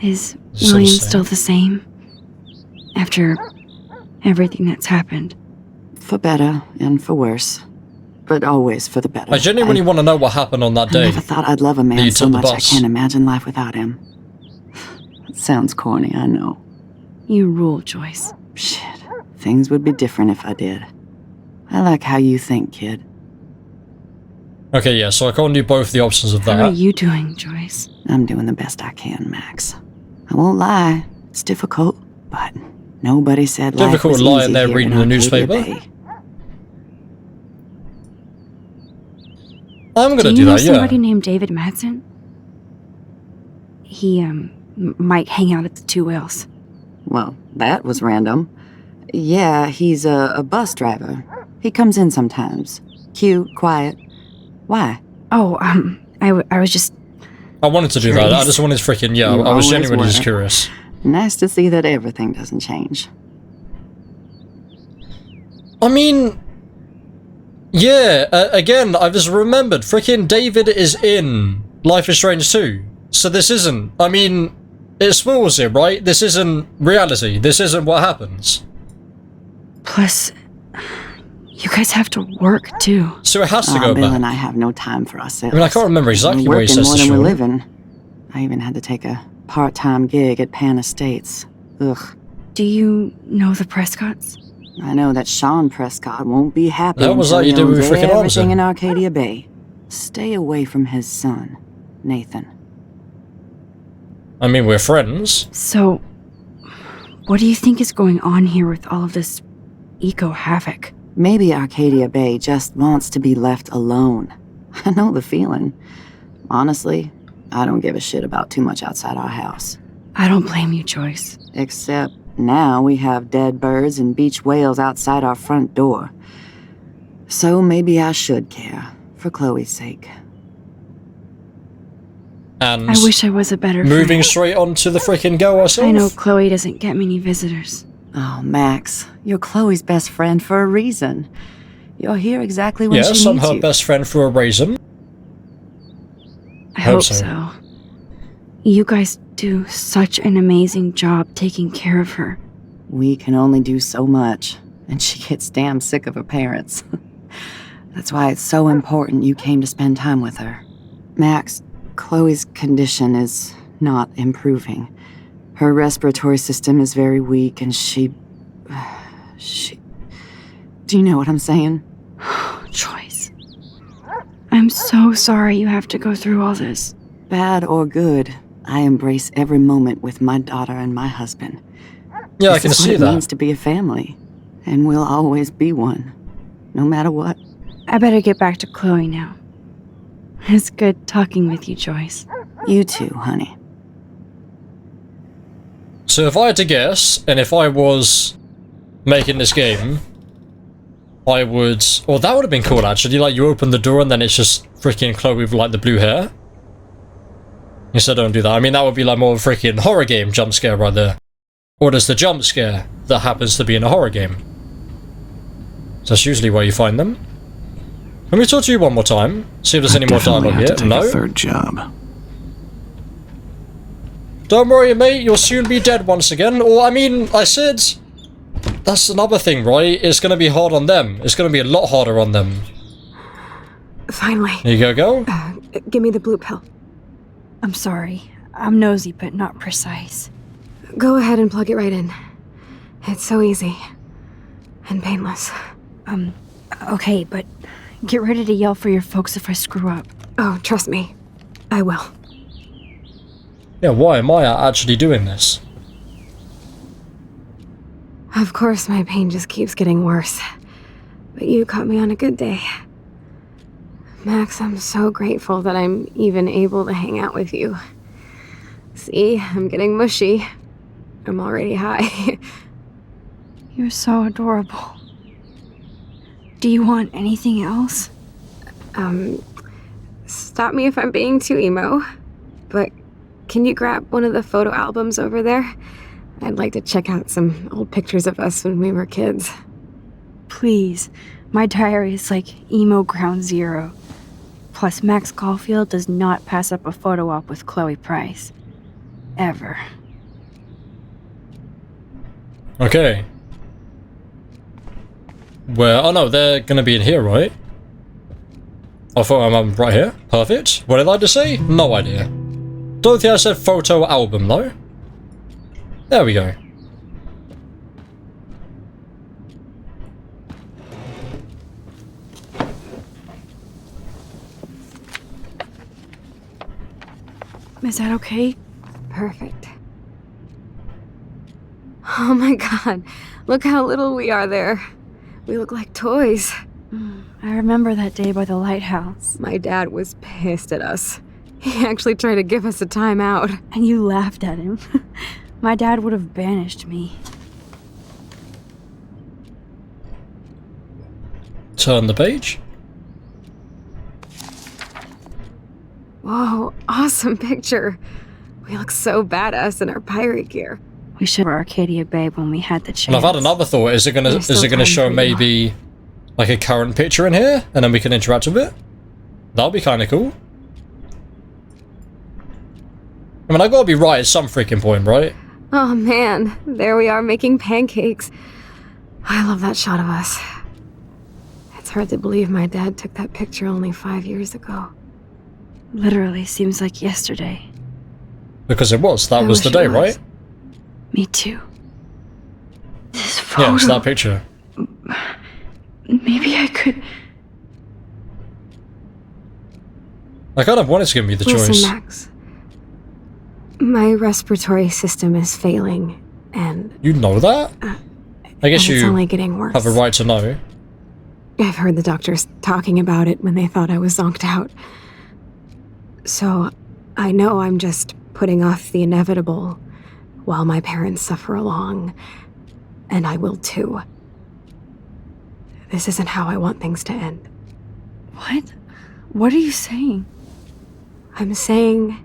Is William still the same? After everything that's happened? For better and for worse. But always for the better. I genuinely want to know what happened on that day. I never thought I'd love a man so much I can't imagine life without him. It sounds corny, I know. You rule, Joyce. Shit. Things would be different if I did. I like how you think, kid. Okay, yeah, so I can't do both the options of that. How are you doing, Joyce? I'm doing the best I can, Max. I won't lie. It's difficult, but nobody said life was easy lying there here reading in the Arcadia newspaper. Bay. I'm gonna do you know that, yeah. somebody named David Madsen? He, might hang out at the Two Whales. Well, that was random. Yeah, he's a bus driver. He comes in sometimes. Cute, quiet. Why? Oh, I was just... I wanted to do that. I just wanted to freaking, yeah, You I was always genuinely were. just curious. Nice to see that everything doesn't change. I mean... Yeah, again, I just remembered, freaking David is in Life is Strange 2. So this isn't, I mean, it spoils it, right? This isn't reality. This isn't what happens. Plus, you guys have to work, too. So it has to go Bill back. and I have no time for ourselves. I mean, I can't remember exactly we're where he working says more to than we're Sean. living. I even had to take a part-time gig at Pan Estates. Ugh. Do you know the Prescotts? I know that Sean Prescott won't be happy That was until like he you do with owns freaking everything Armstrong. in Arcadia Bay. Stay away from his son, Nathan. I mean, we're friends. So, what do you think is going on here with all of this eco-havoc? Maybe Arcadia Bay just wants to be left alone. I know the feeling. Honestly, I don't give a shit about too much outside our house. I don't blame you, Joyce. Except Now we have dead birds and beach whales outside our front door. So maybe I should care, for Chloe's sake. And I wish I was a better moving friend. straight on to the freaking girl herself. I know Chloe doesn't get many visitors. Oh, Max, you're Chloe's best friend for a reason. You're here exactly when Yes, she I'm needs her you. best friend for a reason. I Hope hope so. so. You guys do such an amazing job taking care of her. We can only do so much, and she gets damn sick of her parents. That's why it's so important you came to spend time with her. Max, Chloe's condition is not improving. Her respiratory system is very weak, and she... Do you know what I'm saying? Joyce. I'm so sorry you have to go through all this. Bad or good, I embrace every moment with my daughter and my husband. Yeah, I This can is what see it that. means to be a family, and we'll always be one, no matter what. I better get back to Chloe now. It's good talking with you, Joyce. You too, honey. So if I had to guess, and if I was making this game, I would... Well, that would have been cool, actually. Like, you open the door and then it's just freaking Chloe with, like, the blue hair. Instead, don't do that. I mean, that would be, like, more of a freaking horror game jump scare right there. Or there's the jump scare that happens to be in a horror game. So that's usually where you find them. Let me talk to you one more time. See if there's any more Definitely dialogue have to here. take No? a third job. Don't worry, mate. You'll soon be dead once again. Or, I mean, I said... That's another thing, right? It's going to be hard on them. It's going to be a lot harder on them. Finally. Here you go. Give me the blue pill. I'm sorry. I'm nosy, but not precise. Go ahead and plug it right in. It's so easy. And painless. Okay, but get ready to yell for your folks if I screw up. Oh, trust me. I will. Yeah, why am I actually doing this? Of course, my pain just keeps getting worse. But you caught me on a good day. Max, I'm so grateful that I'm even able to hang out with you. See, I'm getting mushy. I'm already high. You're so adorable. Do you want anything else? Stop me if I'm being too emo, but can you grab one of the photo albums over there? I'd like to check out some old pictures of us when we were kids. Please. My diary is like emo ground zero. Plus, Max Caulfield does not pass up a photo op with Chloe Price. Ever. Okay. Where? Oh no, they're gonna be in here, right? I thought I'm right here. Perfect. What did I just say? No idea. Don't think I said photo album, though. There we go. Is that okay? Perfect. Oh my god, look how little we are there. We look like toys. I remember that day by the lighthouse. My dad was pissed at us. He actually tried to give us a timeout. And you laughed at him. My dad would have banished me. Turn the page. Whoa, awesome picture. We look so badass in our pirate gear. We should have Arcadia Bay when we had the chance. And I've had another thought. Is it gonna There's still show time for you. maybe like a current picture in here, and then we can interact with it? That'll be kind of cool. I mean, I gotta be right at some freaking point, right? Oh man, there we are making pancakes. I love that shot of us. It's hard to believe my dad took that picture only 5 years ago. Literally seems like yesterday. Because it was. That I was the wish it day, was. right? Me too. This photo. Yeah, it's that picture. Maybe I could. I kind of wanted to give me the choice. Listen, Max. My respiratory system is failing, and You know that? I guess it's you only getting worse. have a right to know. I've heard the doctors talking about it when they thought I was zonked out. So, I know I'm just putting off the inevitable, while my parents suffer along, and I will too. This isn't how I want things to end. What? What are you saying? I'm saying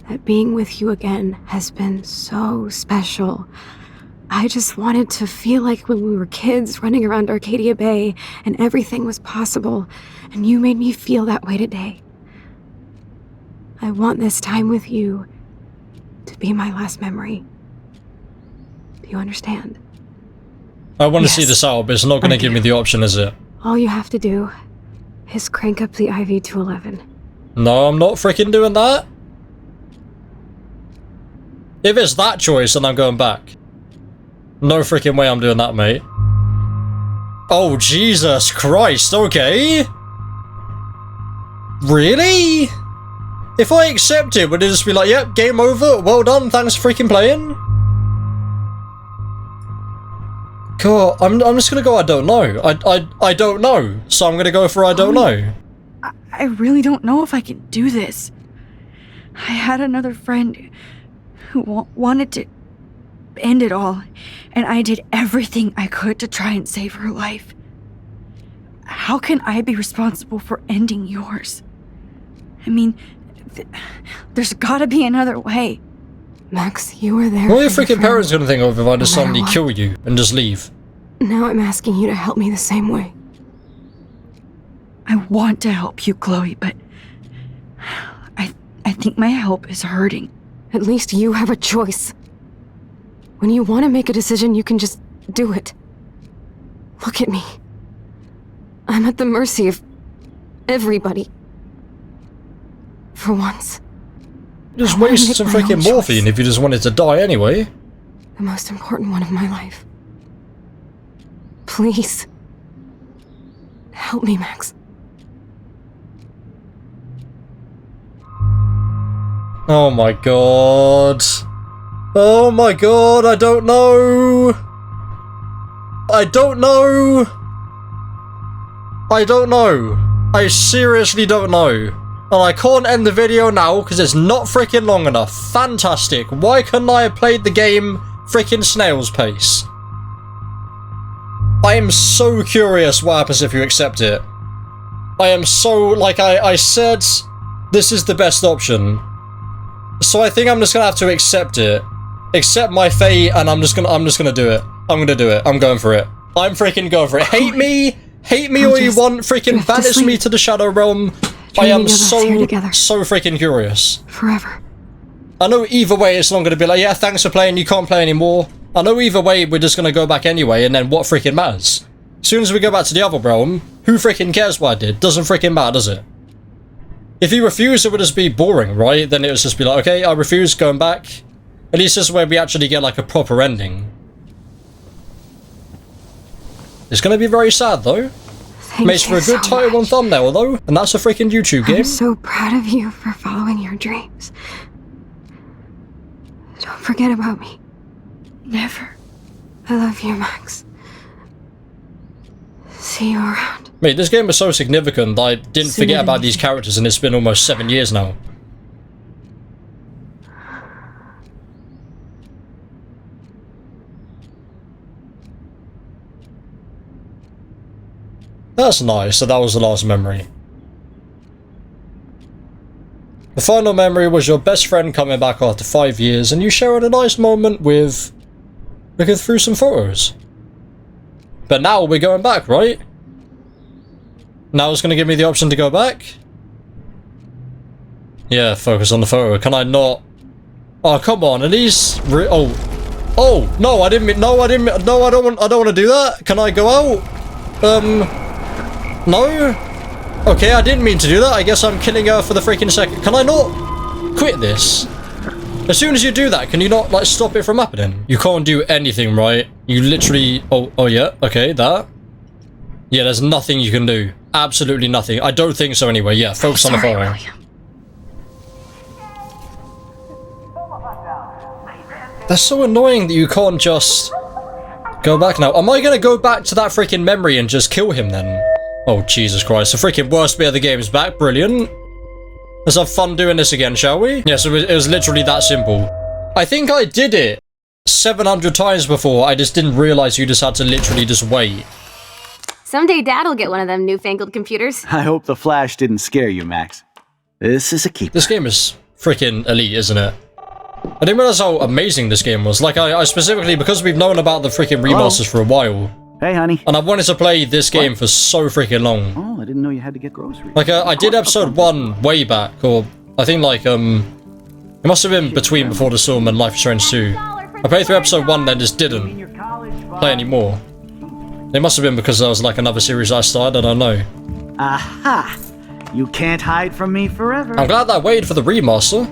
that being with you again has been so special. I just wanted to feel like when we were kids running around Arcadia Bay and everything was possible, and you made me feel that way today. I want this time with you to be my last memory. Do you understand? I want to Yes, see this out, but it's not going to I give me do. the option, is it? All you have to do is crank up the IV to 11. No, I'm not freaking doing that. If it's that choice, then I'm going back. No freaking way I'm doing that, mate. Oh, Jesus Christ, okay. Really? If I accept it, would it just be like, yep, game over, well done, thanks for freaking playing? God, I'm just gonna go I don't know. I don't know, so I'm gonna go for I don't know. I really don't know if I can do this. I had another friend who wanted to end it all, and I did everything I could to try and save her life. How can I be responsible for ending yours? I mean, there's gotta be another way. Max, you were there. What are your for freaking parents gonna think of if I just No matter suddenly what. kill you and just leave? Now I'm asking you to help me the same way. I want to help you, Chloe, but I think my help is hurting. At least you have a choice. When you want to make a decision, you can just do it. Look at me. I'm at the mercy of everybody. For once. Just I wanna waste make some my own freaking choice. morphine if you just wanted to die anyway. The most important one of my life. Please. Help me, Max. Oh my god. Oh my god, I don't know. I don't know. I don't know. I seriously don't know. And I can't end the video now because it's not freaking long enough. Fantastic. Why couldn't I have played the game freaking snail's pace? I am so curious what happens if you accept it. I am so, like I said, this is the best option. So I think I'm just gonna have to accept it. Accept my fate, and I'm just gonna do it. I'm gonna do it. I'm going for it. I'm freaking going for it. Hate me I'll all you just want, freaking drift to banish me sleep. to the Shadow Realm. I Dreaming am of us so here together. freaking curious. Forever. I know either way it's not gonna be like, yeah, thanks for playing, you can't play anymore. I know either way we're just gonna go back anyway, and then what freaking matters? As soon as we go back to the other realm, who freaking cares what I did? Doesn't freaking matter, does it? If you refuse, it would just be boring, right? Then it would just be like, okay, I refuse, going back. At least this is where we actually get like a proper ending. It's gonna be very sad though. Thank Makes for you a good so title and much. thumbnail though, and that's a freaking YouTube game. I'm so proud of you for following your dreams. Don't forget about me. Never. I love you, Max. See you around. Mate, this game was so significant that I didn't Sooner forget than about you these think. characters, and it's been almost 7 years now. That's nice, so that was the last memory. The final memory was your best friend coming back after 5 years, and you shared a nice moment with looking through some photos. But now we're going back, right? Now it's going to give me the option to go back? Yeah, focus on the photo. Can I not? Oh, come on, at least... Oh, no, I didn't mean... No, I didn't mean... No, I don't want to do that. Can I go out? No? Okay, I didn't mean to do that. I guess I'm killing her for the freaking second. Can I not quit this? As soon as you do that, can you not, like, stop it from happening? You can't do anything, right? You literally... Oh, yeah. Okay, that. Yeah, there's nothing you can do. Absolutely nothing. I don't think so anyway. Yeah, focus on the photo. William. That's so annoying that you can't just go back now. Am I gonna go back to that freaking memory and just kill him then? Oh, Jesus Christ. The freaking worst bit of the game is back. Brilliant. Let's have fun doing this again, shall we? Yeah, so it was literally that simple. I think I did it. 700 times before. I just didn't realize you just had to literally just wait. Someday Dad'll get one of them newfangled computers. I hope the flash didn't scare you, Max. This is a keeper. This game is freaking elite, isn't it? I didn't realize how amazing this game was. Like, I specifically, because we've known about the freaking remasters for a while. Hey, honey. And I've wanted to play this game for so freaking long. Oh, I didn't know you had to get groceries. Like, I did episode 1 way back, or I think, like, it must have been between Before the Storm and Life is Strange 2. I played through episode 1, then just didn't play anymore. It must have been because there was, like, another series I started, I don't know. Aha! You can't hide from me forever. I'm glad that I waited for the remaster.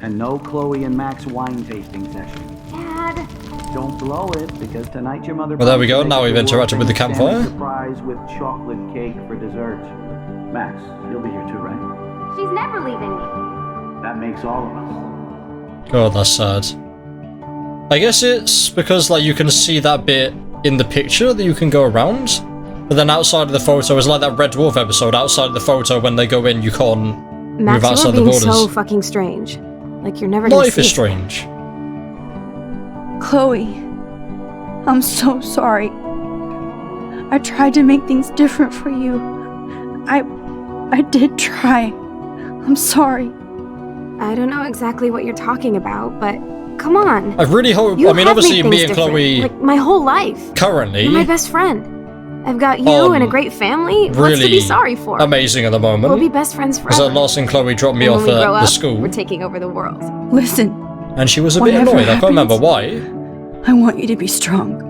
And no Chloe and Max wine tasting session. Dad. Don't blow it, because tonight your mother... Well, there we go. Now we've interacted with the campfire. Surprise with chocolate cake for dessert. Max, you'll be here too, right? She's never leaving me. That makes all of us. God, that's sad. I guess it's because, like, you can see that bit in the picture that you can go around. But then outside of the photo, it's like that Red Dwarf episode. Outside of the photo, when they go in, you can't Max, move outside you're the being borders. so fucking strange. Like you're never gonna Life see is it. strange. Chloe, I'm so sorry. I tried to make things different for you. I did try. I'm sorry. I don't know exactly what you're talking about, but come on. I really hope. You I mean, have obviously, made me things and different, Chloe like my whole life. currently You're my best friend. I've got you and a great family. What's to really be sorry for? amazing at the moment. We'll be best friends Because the forever. last thing Chloe dropped me And off when we grow at the up, school, we're taking over the world. Listen, and she was a bit whatever annoyed. I can't remember why. I want you to be strong.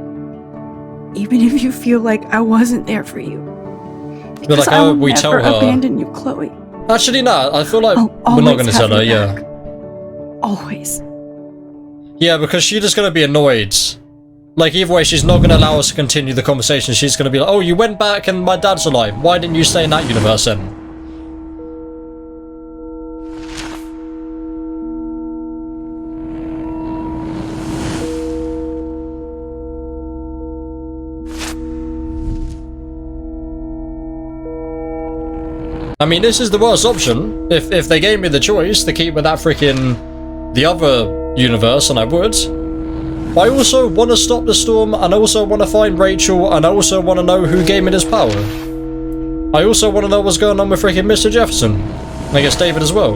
Even if you feel like I wasn't there for you. But like, I'll we never tell her. abandon you, Chloe. Actually, no. I feel like I'll we're not always going to have tell her. your Yeah. back. Always. Yeah, because she's just going to be annoyed. Like, either way, she's not going to allow us to continue the conversation. She's going to be like, oh, you went back and my dad's alive. Why didn't you stay in that universe then? I mean, this is the worst option. If they gave me the choice to keep with that freaking... the other universe, and I would. I also want to stop the storm, and I also want to find Rachel, and I also want to know who gave me this power. I also want to know what's going on with freaking Mr. Jefferson. I guess David as well.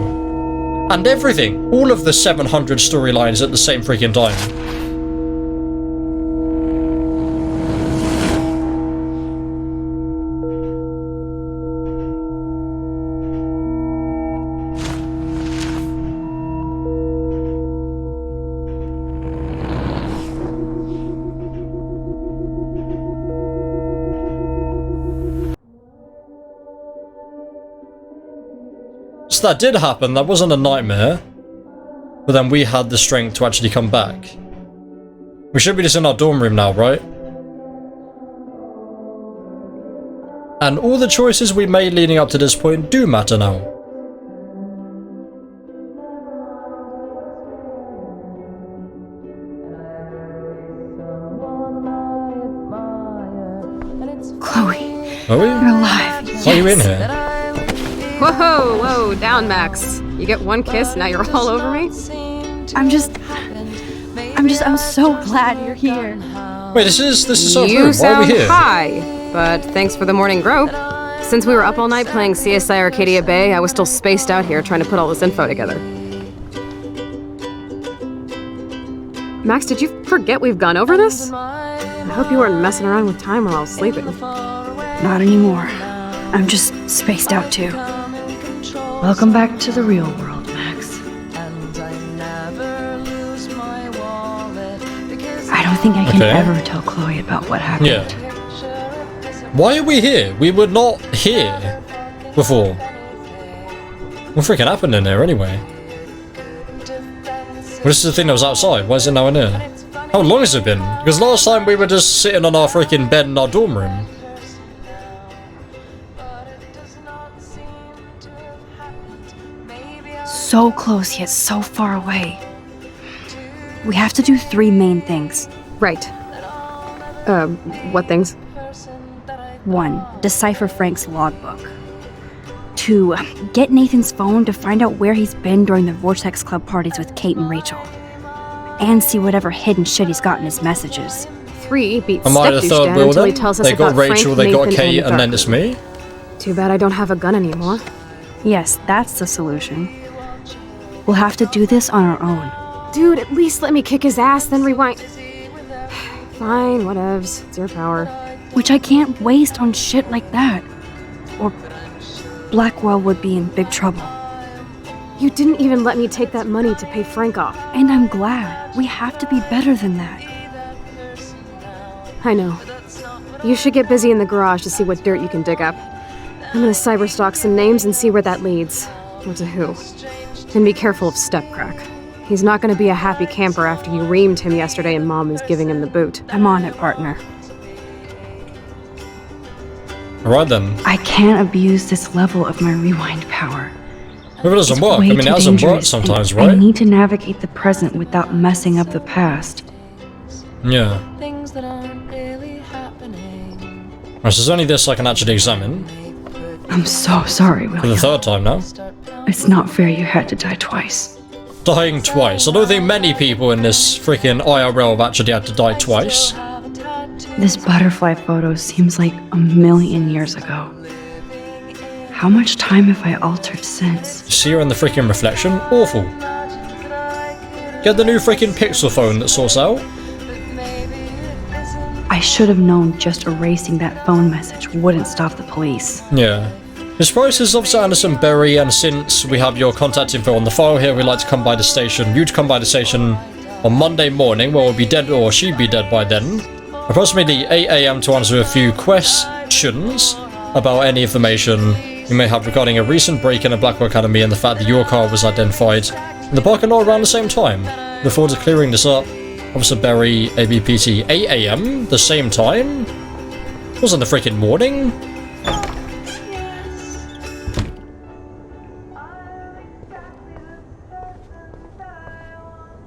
And everything. All of the 700 storylines at the same freaking time. So that did happen, that wasn't a nightmare. But then we had the strength to actually come back. We should be just in our dorm room now, right? And all the choices we made leading up to this point do matter now. Chloe, Are we? you're alive. Why are you in here? Whoa, down, Max. You get one kiss, now you're all over me? I'm so glad you're here. Wait, this is our You room. Why are we sound here? high, but thanks for the morning grope. Since we were up all night playing CSI Arcadia Bay, I was still spaced out here trying to put all this info together. Max, did you forget we've gone over this? I hope you weren't messing around with time while I was sleeping. Not anymore. I'm just spaced out too. Welcome back to the real world, Max. I don't think I can ever tell Chloe about what happened. Yeah. Why are we here? We were not here before. What freaking happened in there anyway? Well, this is the thing that was outside. Why is it now in here? How long has it been? Because last time we were just sitting on our freaking bed in our dorm room. So close yet so far away. We have to do 3 main things. Right. What things? 1. Decipher Frank's logbook. 2. Get Nathan's phone to find out where he's been during the Vortex Club parties with Kate and Rachel. and see whatever hidden shit he's got in his messages. 3 beats Am I the Stepdouche third Dad wheel until he then? tells us They got about Frank, Rachel, they got Nathan, Kate, and then Dark it's Room. me? Too bad I don't have a gun anymore. Yes, that's the solution. We'll have to do this on our own. Dude, at least let me kick his ass, then rewind. Fine, whatevs. It's your power. Which I can't waste on shit like that. Or Blackwell would be in big trouble. You didn't even let me take that money to pay Frank off. And I'm glad. We have to be better than that. I know. You should get busy in the garage to see what dirt you can dig up. I'm gonna cyberstalk some names and see where that leads. Or to who. And be careful of Stepcrack. He's not gonna be a happy camper after you reamed him yesterday and Mom is giving him the boot. I'm on it, partner. Alright then. I can't abuse this level of my rewind power. If it doesn't It's work, I way mean it too hasn't worked dangerous, sometimes, and I right? need to navigate the present without messing up the past. Yeah. Things that aren't really happening. Right, so there's only this I can actually examine. I'm so sorry, For the William. third time now. It's not fair you had to die twice. Dying twice. I don't think many people in this freaking IRL have actually had to die twice. This butterfly photo seems like a million years ago. How much time have I altered since? You see her in the freaking reflection? Awful. Get the new freaking Pixel phone that sorts out. I should have known just erasing that phone message wouldn't stop the police. Yeah. His price is Officer Anderson Berry, and since we have your contact info on the file here, we'd like to come by the station. You to come by the station on Monday morning, where we'll be dead, or she'd be dead by then. Approximately 8 AM to answer a few questions about any information you may have regarding a recent break-in at Blackwell Academy and the fact that your car was identified in the parking lot around the same time. Look forward to clearing this up. Officer Berry, ABPT, 8 AM, the same time? Wasn't the freaking morning?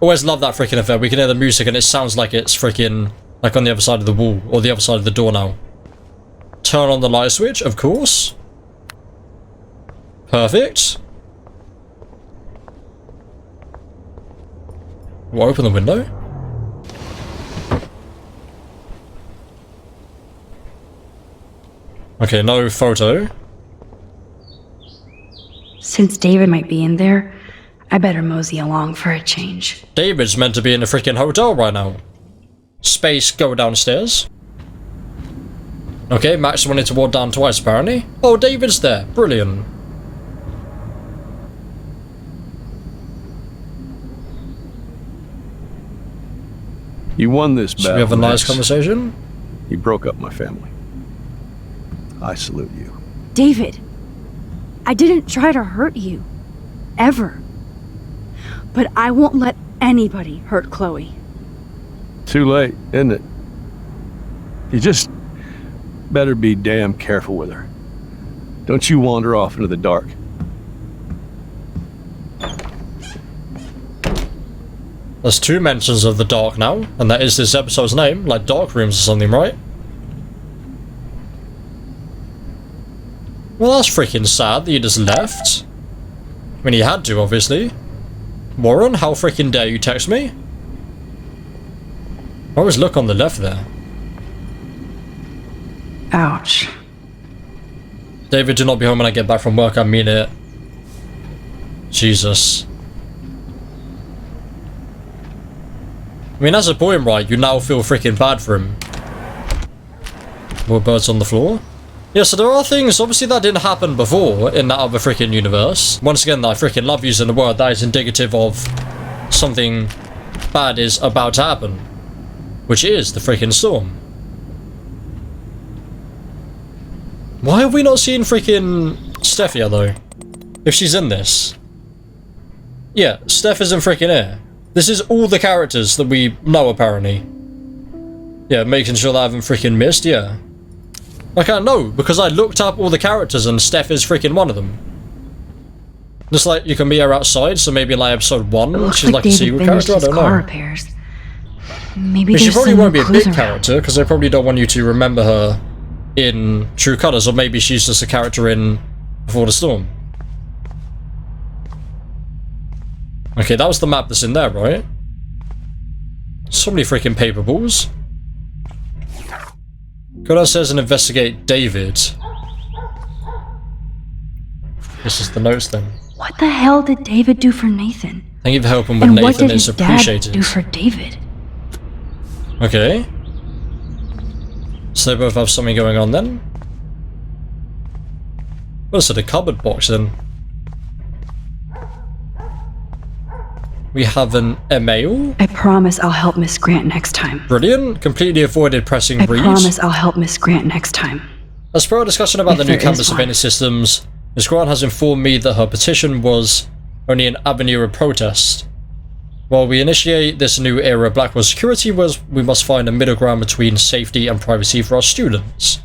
Always love that freaking effect. We can hear the music and it sounds like it's freaking like on the other side of the wall or the other side of the door now. Turn on the light switch, of course. Perfect. We'll open the window. Okay, no photo. Since David might be in there, I better mosey along for a change. David's meant to be in a freaking hotel right now. Space, go downstairs. Okay, Max wanted to walk down twice apparently. Oh, David's there. Brilliant. You won this battle. Should we have a nice Max. conversation? You broke up my family. I salute you. David, I didn't try to hurt you. Ever. But I won't let anybody hurt Chloe. Too late, isn't it? You just better be damn careful with her. Don't you wander off into the dark. There's 2 mentions of the dark now, and that is this episode's name, like Dark Rooms or something, right? Well, that's freaking sad that you just left. I mean, he had to, obviously. Warren, how freaking dare you text me? I always look on the left there. Ouch. David, do not be home when I get back from work, I mean it. Jesus. I mean, as a point, right, you now feel freaking bad for him. More birds on the floor. Yeah, so there are things, obviously, that didn't happen before in that other freaking universe. Once again, I freaking love using the word that is indicative of something bad is about to happen. Which is the freaking storm. Why have we not seen freaking Steph yet, though? If she's in this. Yeah, Steph isn't freaking here. This is all the characters that we know, apparently. Yeah, making sure that I haven't freaking missed, yeah. I can't know, because I looked up all the characters and Steph is freaking one of them. Just like, you can meet her outside, so maybe in like episode 1, It looks she's like a David secret finished character, I his don't car know. repairs. Maybe But she there's probably some won't be new a big clues around. character, because they probably don't want you to remember her in True Colors, or maybe she's just a character in Before the Storm. Okay, that was the map that's in there, right? So many freaking paper balls. Go downstairs and investigate David. This is the notes then. What the hell did David do for Nathan? Thank you for helping with And Nathan, what did it's his dad appreciated. do for David? Okay. So they both have something going on then? What's it, a cupboard box then? We have an email. I promise I'll help Miss Grant next time. Brilliant. Completely avoided pressing I read. promise I'll help Miss Grant next time. As per our discussion about If the new there campus is one. surveillance systems, Ms. Grant has informed me that her petition was only an avenue of protest. While we initiate this new era of Blackwell security, we must find a middle ground between safety and privacy for our students.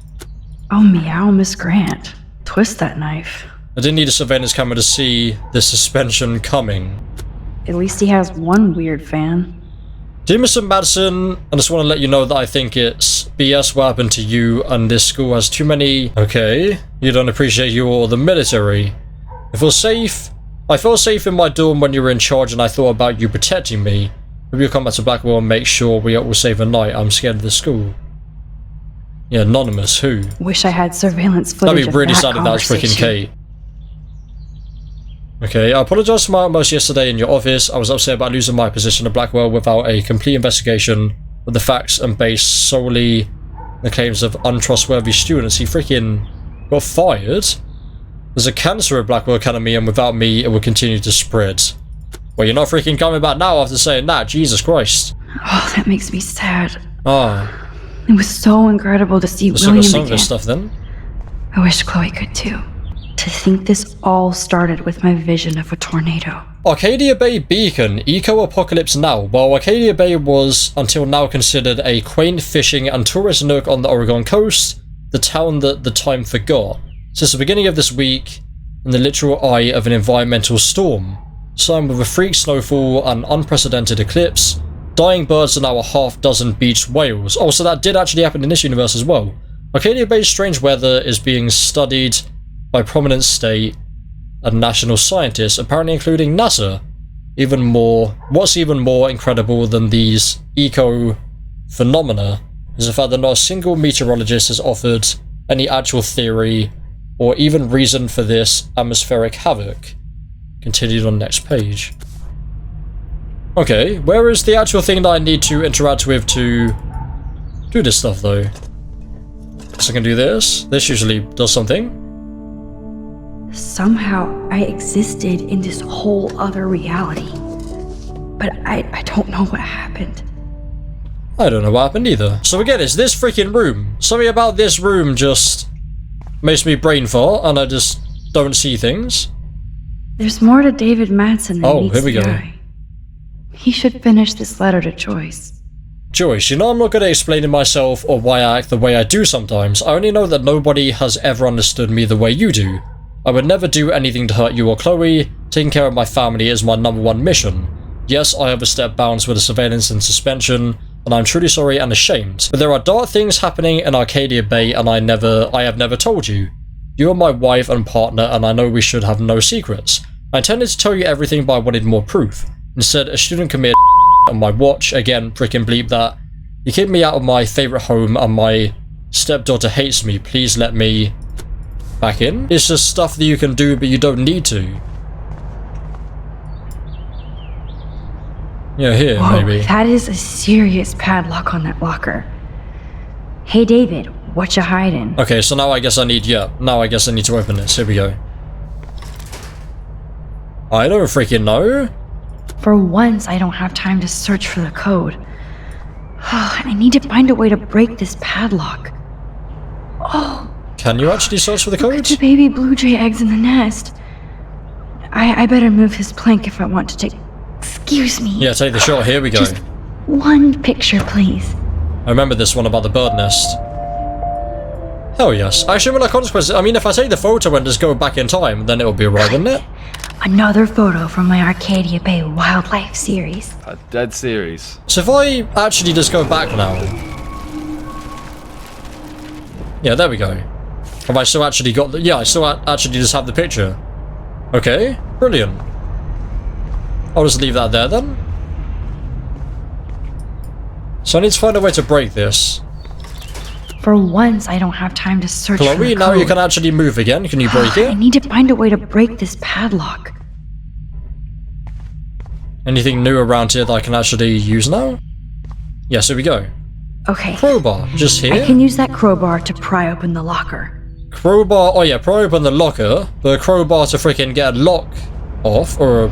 Oh, meow, Miss Grant. Twist that knife. I didn't need a surveillance camera to see the suspension coming. At least he has one weird fan. Dear Mr. Madison, I just want to let you know that I think it's BS what happened to you, and this school has too many... Okay, you don't appreciate you or the military. I felt safe in my dorm when you were in charge, and I thought about you protecting me. Maybe you'll come back to Blackwell and make sure we all save a night. I'm scared of the school. Yeah, anonymous, who? Wish I had surveillance footage. That'd be really sad if that was freaking Kate. Okay, I apologise for my utmost yesterday in your office. I was upset about losing my position at Blackwell without a complete investigation of the facts and based solely on the claims of untrustworthy students. He freaking got fired. There's a cancer at Blackwell Academy, and without me, it will continue to spread. Well, you're not freaking coming back now after saying that. Jesus Christ. Oh, that makes me sad. Ah, It was so incredible to see let's look at William some of again. this stuff then. I wish Chloe could too. To think this all started with my vision of a tornado. Arcadia Bay Beacon, Eco-Apocalypse Now. While Arcadia Bay was until now considered a quaint fishing and tourist nook on the Oregon coast, the town that the time forgot. Since the beginning of this week, in the literal eye of an environmental storm, some with a freak snowfall and unprecedented eclipse, dying birds and now a half-dozen beached whales. Oh, so that did actually happen in this universe as well. Arcadia Bay's strange weather is being studied by prominent state and national scientists, apparently including NASA. What's even more incredible than these eco-phenomena is the fact that not a single meteorologist has offered any actual theory or even reason for this atmospheric havoc. Continued on next page. Okay, where is the actual thing that I need to interact with to do this stuff though? So I can do this. This usually does something. Somehow I existed in this whole other reality. But I don't know what happened. I don't know what happened either. So again, it's this freaking room. Something about this room just makes me brain fart and I just don't see things. There's more to David Madsen than Oh, meets here we the go. eye. He should finish this letter to Joyce. Joyce, you know I'm not going to explain it myself or why I act the way I do sometimes. I only know that nobody has ever understood me the way you do. I would never do anything to hurt you or Chloe. Taking care of my family is my #1 mission. Yes, I overstepped bounds with the surveillance and suspension, and I'm truly sorry and ashamed. But there are dark things happening in Arcadia Bay and I have never told you. You are my wife and partner and I know we should have no secrets. I intended to tell you everything but I wanted more proof. Instead, a student committed on my watch. Again, freaking bleep that. You kicked me out of my favourite home and my stepdaughter hates me. Please let me back in. It's just stuff that you can do but you don't need to. Yeah, here, Whoa, maybe. that is a serious padlock on that locker. Hey David, what you hiding? Okay, so now I guess I need to open this. Here we go. I don't freaking know. For once, I don't have time to search for the code. I need to find a way to break this padlock. Oh, Can you actually search for the look at code? the baby blue jay eggs in the nest. I better move his plank if I want to take... Excuse me. Yeah, take the shot. Here we go. Just one picture, please. I remember this one about the bird nest. Hell yes. I assume no consequences. I mean, if I take the photo and just go back in time, then it'll be alright, wouldn't it? Another photo from my Arcadia Bay wildlife series. A dead series. So if I actually just go back now... Yeah, there we go. Have I still actually got the... Yeah, I still actually just have the picture. Okay, brilliant. I'll just leave that there then. So I need to find a way to break this. For once, I don't have time to search for the Chloe, now you code. can actually move again. Can you break I it? need to find a way to break this padlock. Anything new around here that I can actually use now? Yes, here we go. Okay. Crowbar, just I here. can use that crowbar to pry open the locker. Crowbar, oh yeah, pry open the locker. The crowbar to freaking get a lock off, or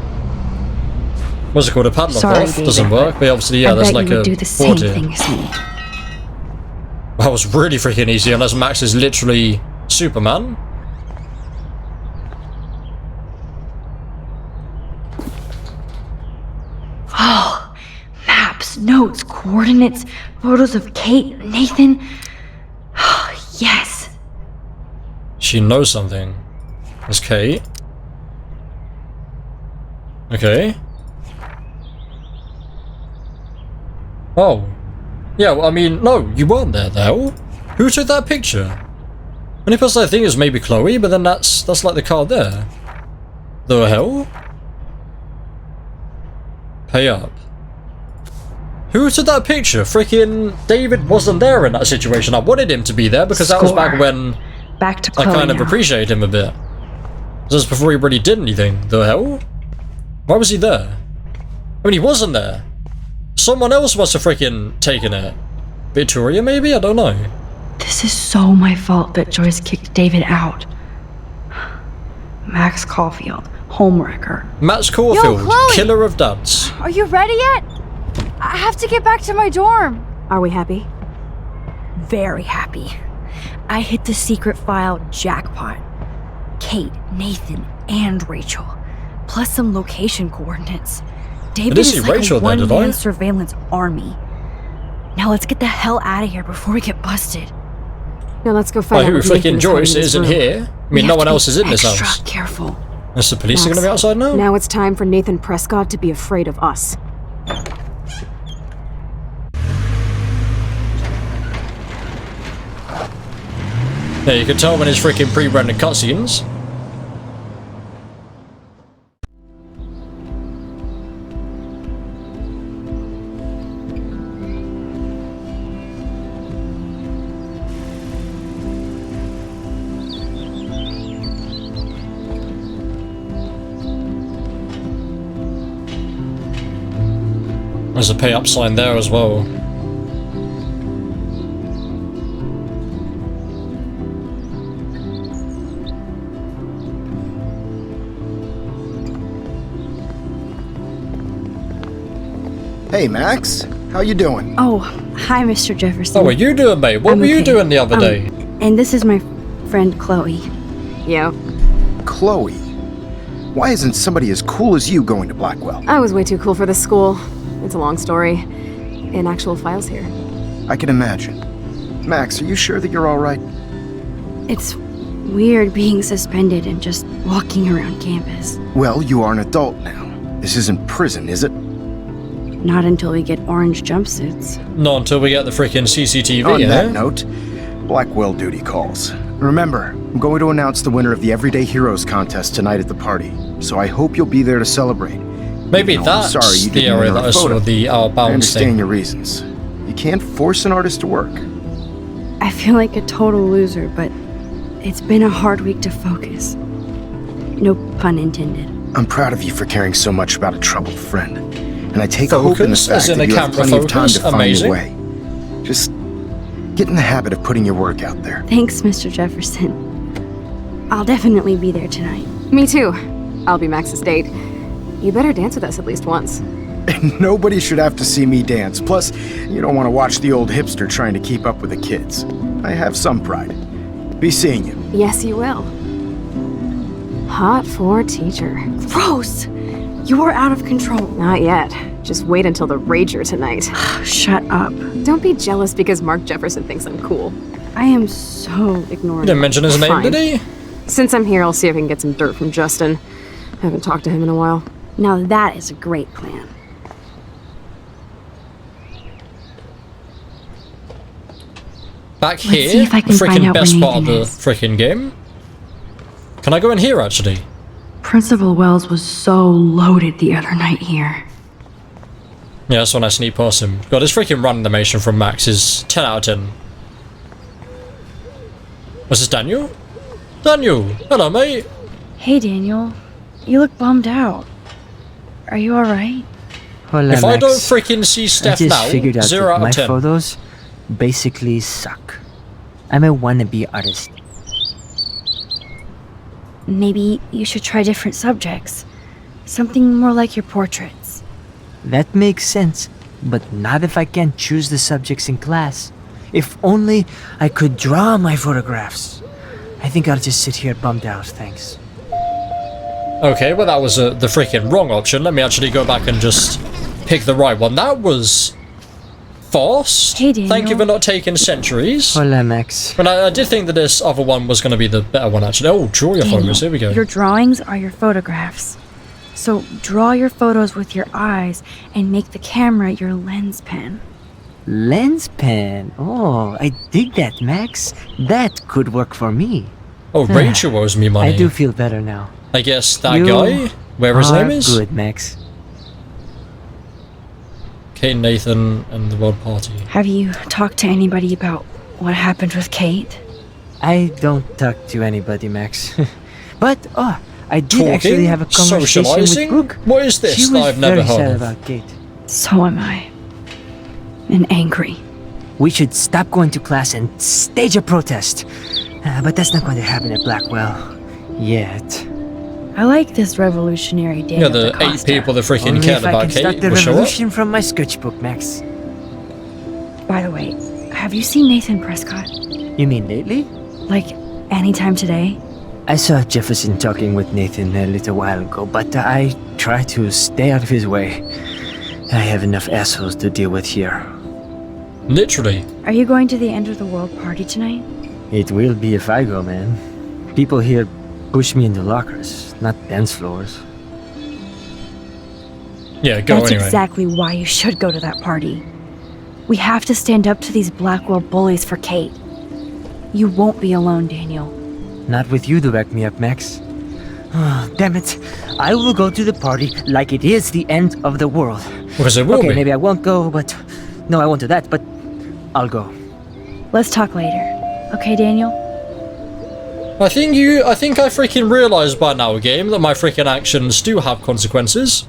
what's it called, a padlock Sorry, off? David, Doesn't work, but obviously, yeah, I there's bet like you a would do the same board here. thing as me. That was really freaking easy, unless Max is literally Superman. Oh, maps, notes, coordinates, photos of Kate, Nathan. Yes. She knows something. It's Kate. Okay. Oh. Yeah, well, I mean, no, you weren't there, though. Who took that picture? Only person I think is maybe Chloe, but then that's like the card there. The hell? Pay up. Who took that picture? Freaking David wasn't there in that situation. I wanted him to be there because that was back when Back to I Chloe kind of now. appreciated him a bit. Just before he really did anything. The hell? Why was he there? I mean, he wasn't there. Someone else must have freaking taken it. Victoria, maybe? I don't know. This is so my fault that Joyce kicked David out. Max Caulfield, homewrecker. Max Caulfield, Chloe! killer of dads. Are you ready yet? I have to get back to my dorm. Are we happy? Very happy. I hit the secret file jackpot. Kate, Nathan, and Rachel. Plus some location coordinates. David did see is like Rachel a there, did I? one-man surveillance army. Now let's get the hell out of here before we get busted. Now let's go Like, find out who what Nathan freaking is hiding Joyce in this isn't room. here? I We mean, no have one to else be is in this extra house. careful. Unless the police are Max, going to be outside now? Now it's time for Nathan Prescott to be afraid of us. Yeah, you can tell when it's freaking pre-rendered cutscenes. There's a pay up sign there as well. Hey, Max. How you doing? Oh, hi, Mr. Jefferson. Oh, what are you doing, mate? What I'm were you okay. doing the other day? And this is my friend Chloe. Yeah, Chloe. Why isn't somebody as cool as you going to Blackwell? I was way too cool for this school. It's a long story. In actual files here. I can imagine. Max, are you sure that you're all right? It's weird being suspended and just walking around campus. Well, you are an adult now. This isn't prison, is it? Not until we get orange jumpsuits. Not until we get the freaking CCTV, On yeah? that note, Blackwell duty calls. Remember, I'm going to announce the winner of the Everyday Heroes contest tonight at the party, so I hope you'll be there to celebrate. Maybe Even though I'm that's sorry you the didn't area enter that a I saw photo. the I bounce understand thing. your reasons. You can't force an artist to work. I feel like a total loser, but it's been a hard week to focus. No pun intended. I'm proud of you for caring so much about a troubled friend. And I take hope in the Focus, as fact in that a you have camera plenty of time focus, to find amazing. your way. Just get in the habit of putting your work out there. Thanks, Mr. Jefferson. I'll definitely be there tonight. Me too. I'll be Max's date. You better dance with us at least once. And nobody should have to see me dance. Plus, you don't want to watch the old hipster trying to keep up with the kids. I have some pride. Be seeing you. Yes, you will. Hot for teacher. Gross! You're out of control. Not yet. Just wait until the rager tonight. Shut up. Don't be jealous because Mark Jefferson thinks I'm cool. I am so ignored. You didn't mention his name, Fine. did he? Since I'm here, I'll see if I can get some dirt from Justin. Haven't talked to him in a while. Now that is a great plan. Back Let's here, see if I can find freaking out where best part of Nathan the is. freaking game. Can I go in here, actually? Principal Wells was so loaded the other night here. Yeah, that's when I sneak past him. God, this freaking run animation from Max is 10 out of 10. Was this Daniel? Daniel! Hello, mate! Hey, Daniel. You look bummed out. Are you alright? Hola, If I don't Max. freaking see I Steph just now, figured out 0 that out my of 10. photos basically suck. I'm a wannabe artist. Maybe you should try different subjects. Something more like your portraits. That makes sense, but not if I can't choose the subjects in class. If only I could draw my photographs. I think I'll just sit here bummed out, thanks. Okay, well that was the freaking wrong option. Let me actually go back and just pick the right one. That was fast. Hey, Daniel. Thank you for not taking centuries. Hola, Max. But I did think that this other one was going to be the better one, actually. Oh, draw your Daniel, photos. Here we go. Your drawings are your photographs. So draw your photos with your eyes and make the camera your lens pen. Lens pen. Oh, I dig that, Max. That could work for me. Oh, Rachel owes me money. I do feel better now. I guess that You guy, where his name is? Good, Max. Kate, Nathan, and the World Party. Have you talked to anybody about what happened with Kate? I don't talk to anybody, Max. But, I did Talking? actually have a conversation Socializing? with Brooke. What is this She that was I've never very heard sad of? about Kate. So am I. And angry. We should stop going to class and stage a protest. But that's not going to happen at Blackwell. Yet. I like this revolutionary Yeah, Daniel the 8 DaCosta. people that freaking Only cared if I about can start Kate the will show up. revolution from my sketchbook, Max. By the way, have you seen Nathan Prescott? You mean lately? Like, anytime today? I saw Jefferson talking with Nathan a little while ago, but I try to stay out of his way. I have enough assholes to deal with here. Literally. Are you going to the end of the world party tonight? It will be if I go, man. People here push me into lockers, not dance floors. Yeah, go That's anyway. exactly why you should go to that party. We have to stand up to these Blackwell bullies for Kate. You won't be alone, Daniel. Not with you to back me up, Max. Damn it. I will go to the party like it is the end of the world. Because it will Okay, be. maybe I won't go, but... No, I won't do that, but I'll go. Let's talk later. Okay, Daniel? I think I freaking realised by now, game, that my freaking actions do have consequences.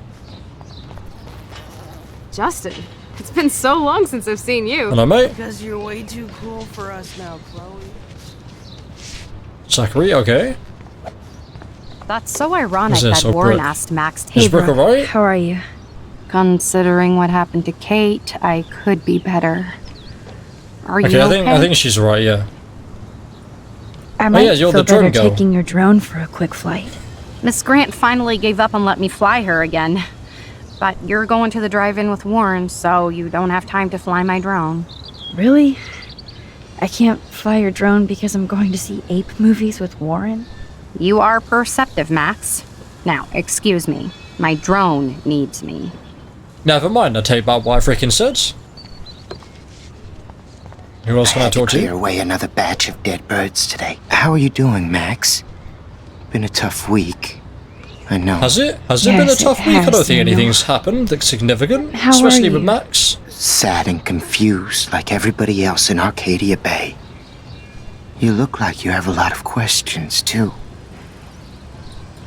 Justin, it's been so long since I've seen you. Hello, mate. Because you're way too cool for us now, Chloe. Zachary, okay. That's so ironic Who's this? that Oh, Warren Brooke. asked Max to Is Brooke Brooke. alright? How are you? Considering what happened to Kate, I could be better. Are Okay, you I think she's right, yeah. I might yeah, you're feel the drone better girl. taking your drone for a quick flight. Miss Grant finally gave up and let me fly her again. But you're going to the drive-in with Warren, so you don't have time to fly my drone. Really? I can't fly your drone because I'm going to see ape movies with Warren? You are perceptive, Max. Now, excuse me. My drone needs me. Never mind, I'll tell you about what I freaking said. Who else can I talk Clear to? away another batch of dead birds today. How are you doing, Max? Been a tough week. I know. Has it? Has it been a Yes, it tough week? I has, don't think Daniel. anything's happened that's significant. How are especially with you? Max. Sad and confused like everybody else in Arcadia Bay. You look like you have a lot of questions, too.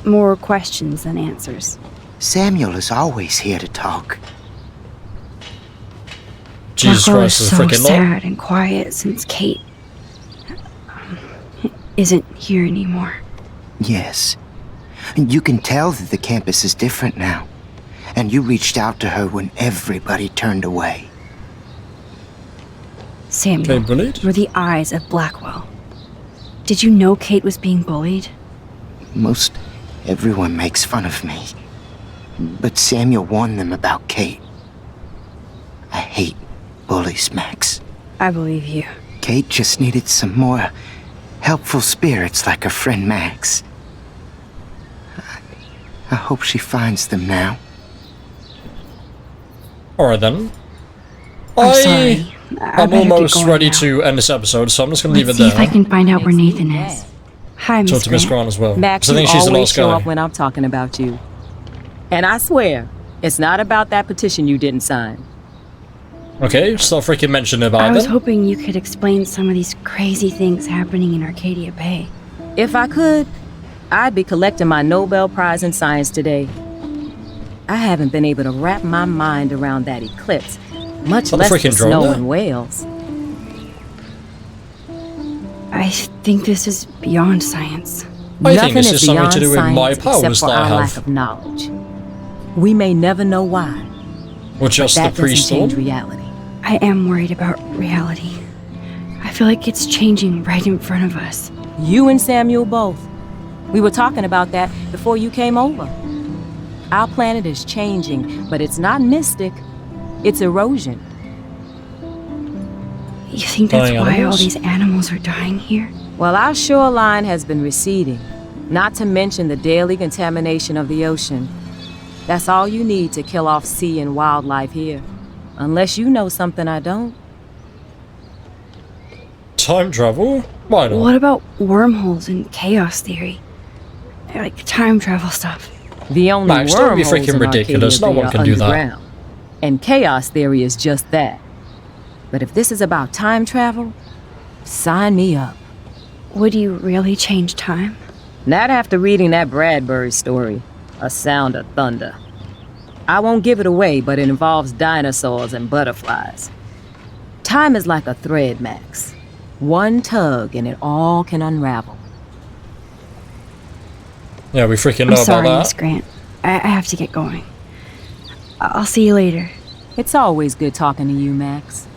More questions than answers. Samuel is always here to talk. Jesus Blackwell Christ, is is a so freaking lot. sad and quiet since Kate isn't here anymore. Yes. You can tell that the campus is different now. And you reached out to her when everybody turned away. Samuel, Okay, bullied? you're the eyes of Blackwell. Did you know Kate was being bullied? Most everyone makes fun of me. But Samuel warned them about Kate. I hate bullies, Max. I believe you. Kate just needed some more helpful spirits like her friend Max. I hope she finds them now. Alright then. I'm sorry. I I'm better get almost going ready now. to end this episode, so I'm just going to leave Let's it see if I there. can find out where Nathan is. Hi, Talk Miss to Miss Grant. Grant as well. Max, So I you think she's the always last show guy. up when I'm talking about you. And I swear, It's not about that petition you didn't sign. Okay, stop freaking mentioning about it I was then. hoping you could explain some of these crazy things happening in Arcadia Bay. If I could, I'd be collecting my Nobel Prize in Science today. I haven't been able to wrap my mind around that eclipse, much What, the less the freaking drone snow there? in Wales. I think this is beyond science. I think Nothing this is is something beyond to do with my science powers except for that I our have. lack of knowledge. We may never know why, Or just but the that doesn't pre-storm? change reality. I am worried about reality. I feel like it's changing right in front of us. You and Samuel both. We were talking about that before you came over. Our planet is changing, but it's not mystic. It's erosion. You think that's Dying why all animals? these animals are dying here? Well, our shoreline has been receding, not to mention the daily contamination of the ocean. That's all you need to kill off sea and wildlife here. Unless you know something I don't. Time travel? Why not? What about wormholes and chaos theory? Like time travel stuff. The only Max, don't be wormholes freaking in ridiculous. Arcadia No one Bay can are do that. underground. And chaos theory is just that. But if this is about time travel, sign me up. Would you really change time? Not after reading that Bradbury story, A Sound of Thunder. I won't give it away, but it involves dinosaurs and butterflies. Time is like a thread, Max. One tug and it all can unravel. Yeah, we freaking I'm know sorry, about Miss that. Grant. I have to get going. I'll see you later. It's always good talking to you, Max.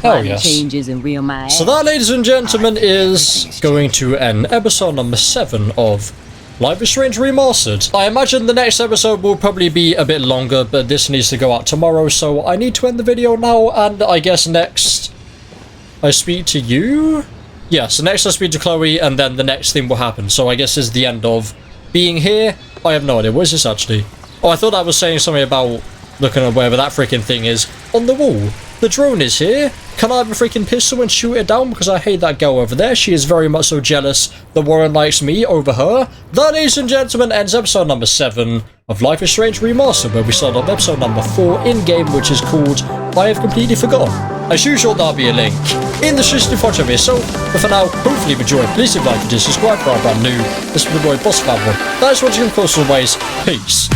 Hell Climate yes. changes and real my So ass. that, ladies and gentlemen, is going to end episode number 7 of Life is Strange Remastered. I imagine the next episode will probably be a bit longer, but this needs to go out tomorrow, so I need to end the video now, and I guess next I speak to you? Yeah, so next I speak to Chloe, and then the next thing will happen. So I guess this is the end of being here. I have no idea. What is this actually? Oh, I thought I was saying something about looking at wherever that freaking thing is on the wall. The drone is here. Can I have a freaking pistol and shoot it down? Because I hate that girl over there. She is very much so jealous that Warren likes me over her. That, ladies and gentlemen, ends episode number 7 of Life is Strange Remastered, where we start off episode number 4 in-game, which is called I Have Completely Forgotten. As usual, there'll be a link in the description to watch over yourself. But for now, hopefully you've enjoyed. Please leave a like if you did, subscribe for our brand new. This is the boy Boss Fatwod. That is what you can, of course, always. Peace.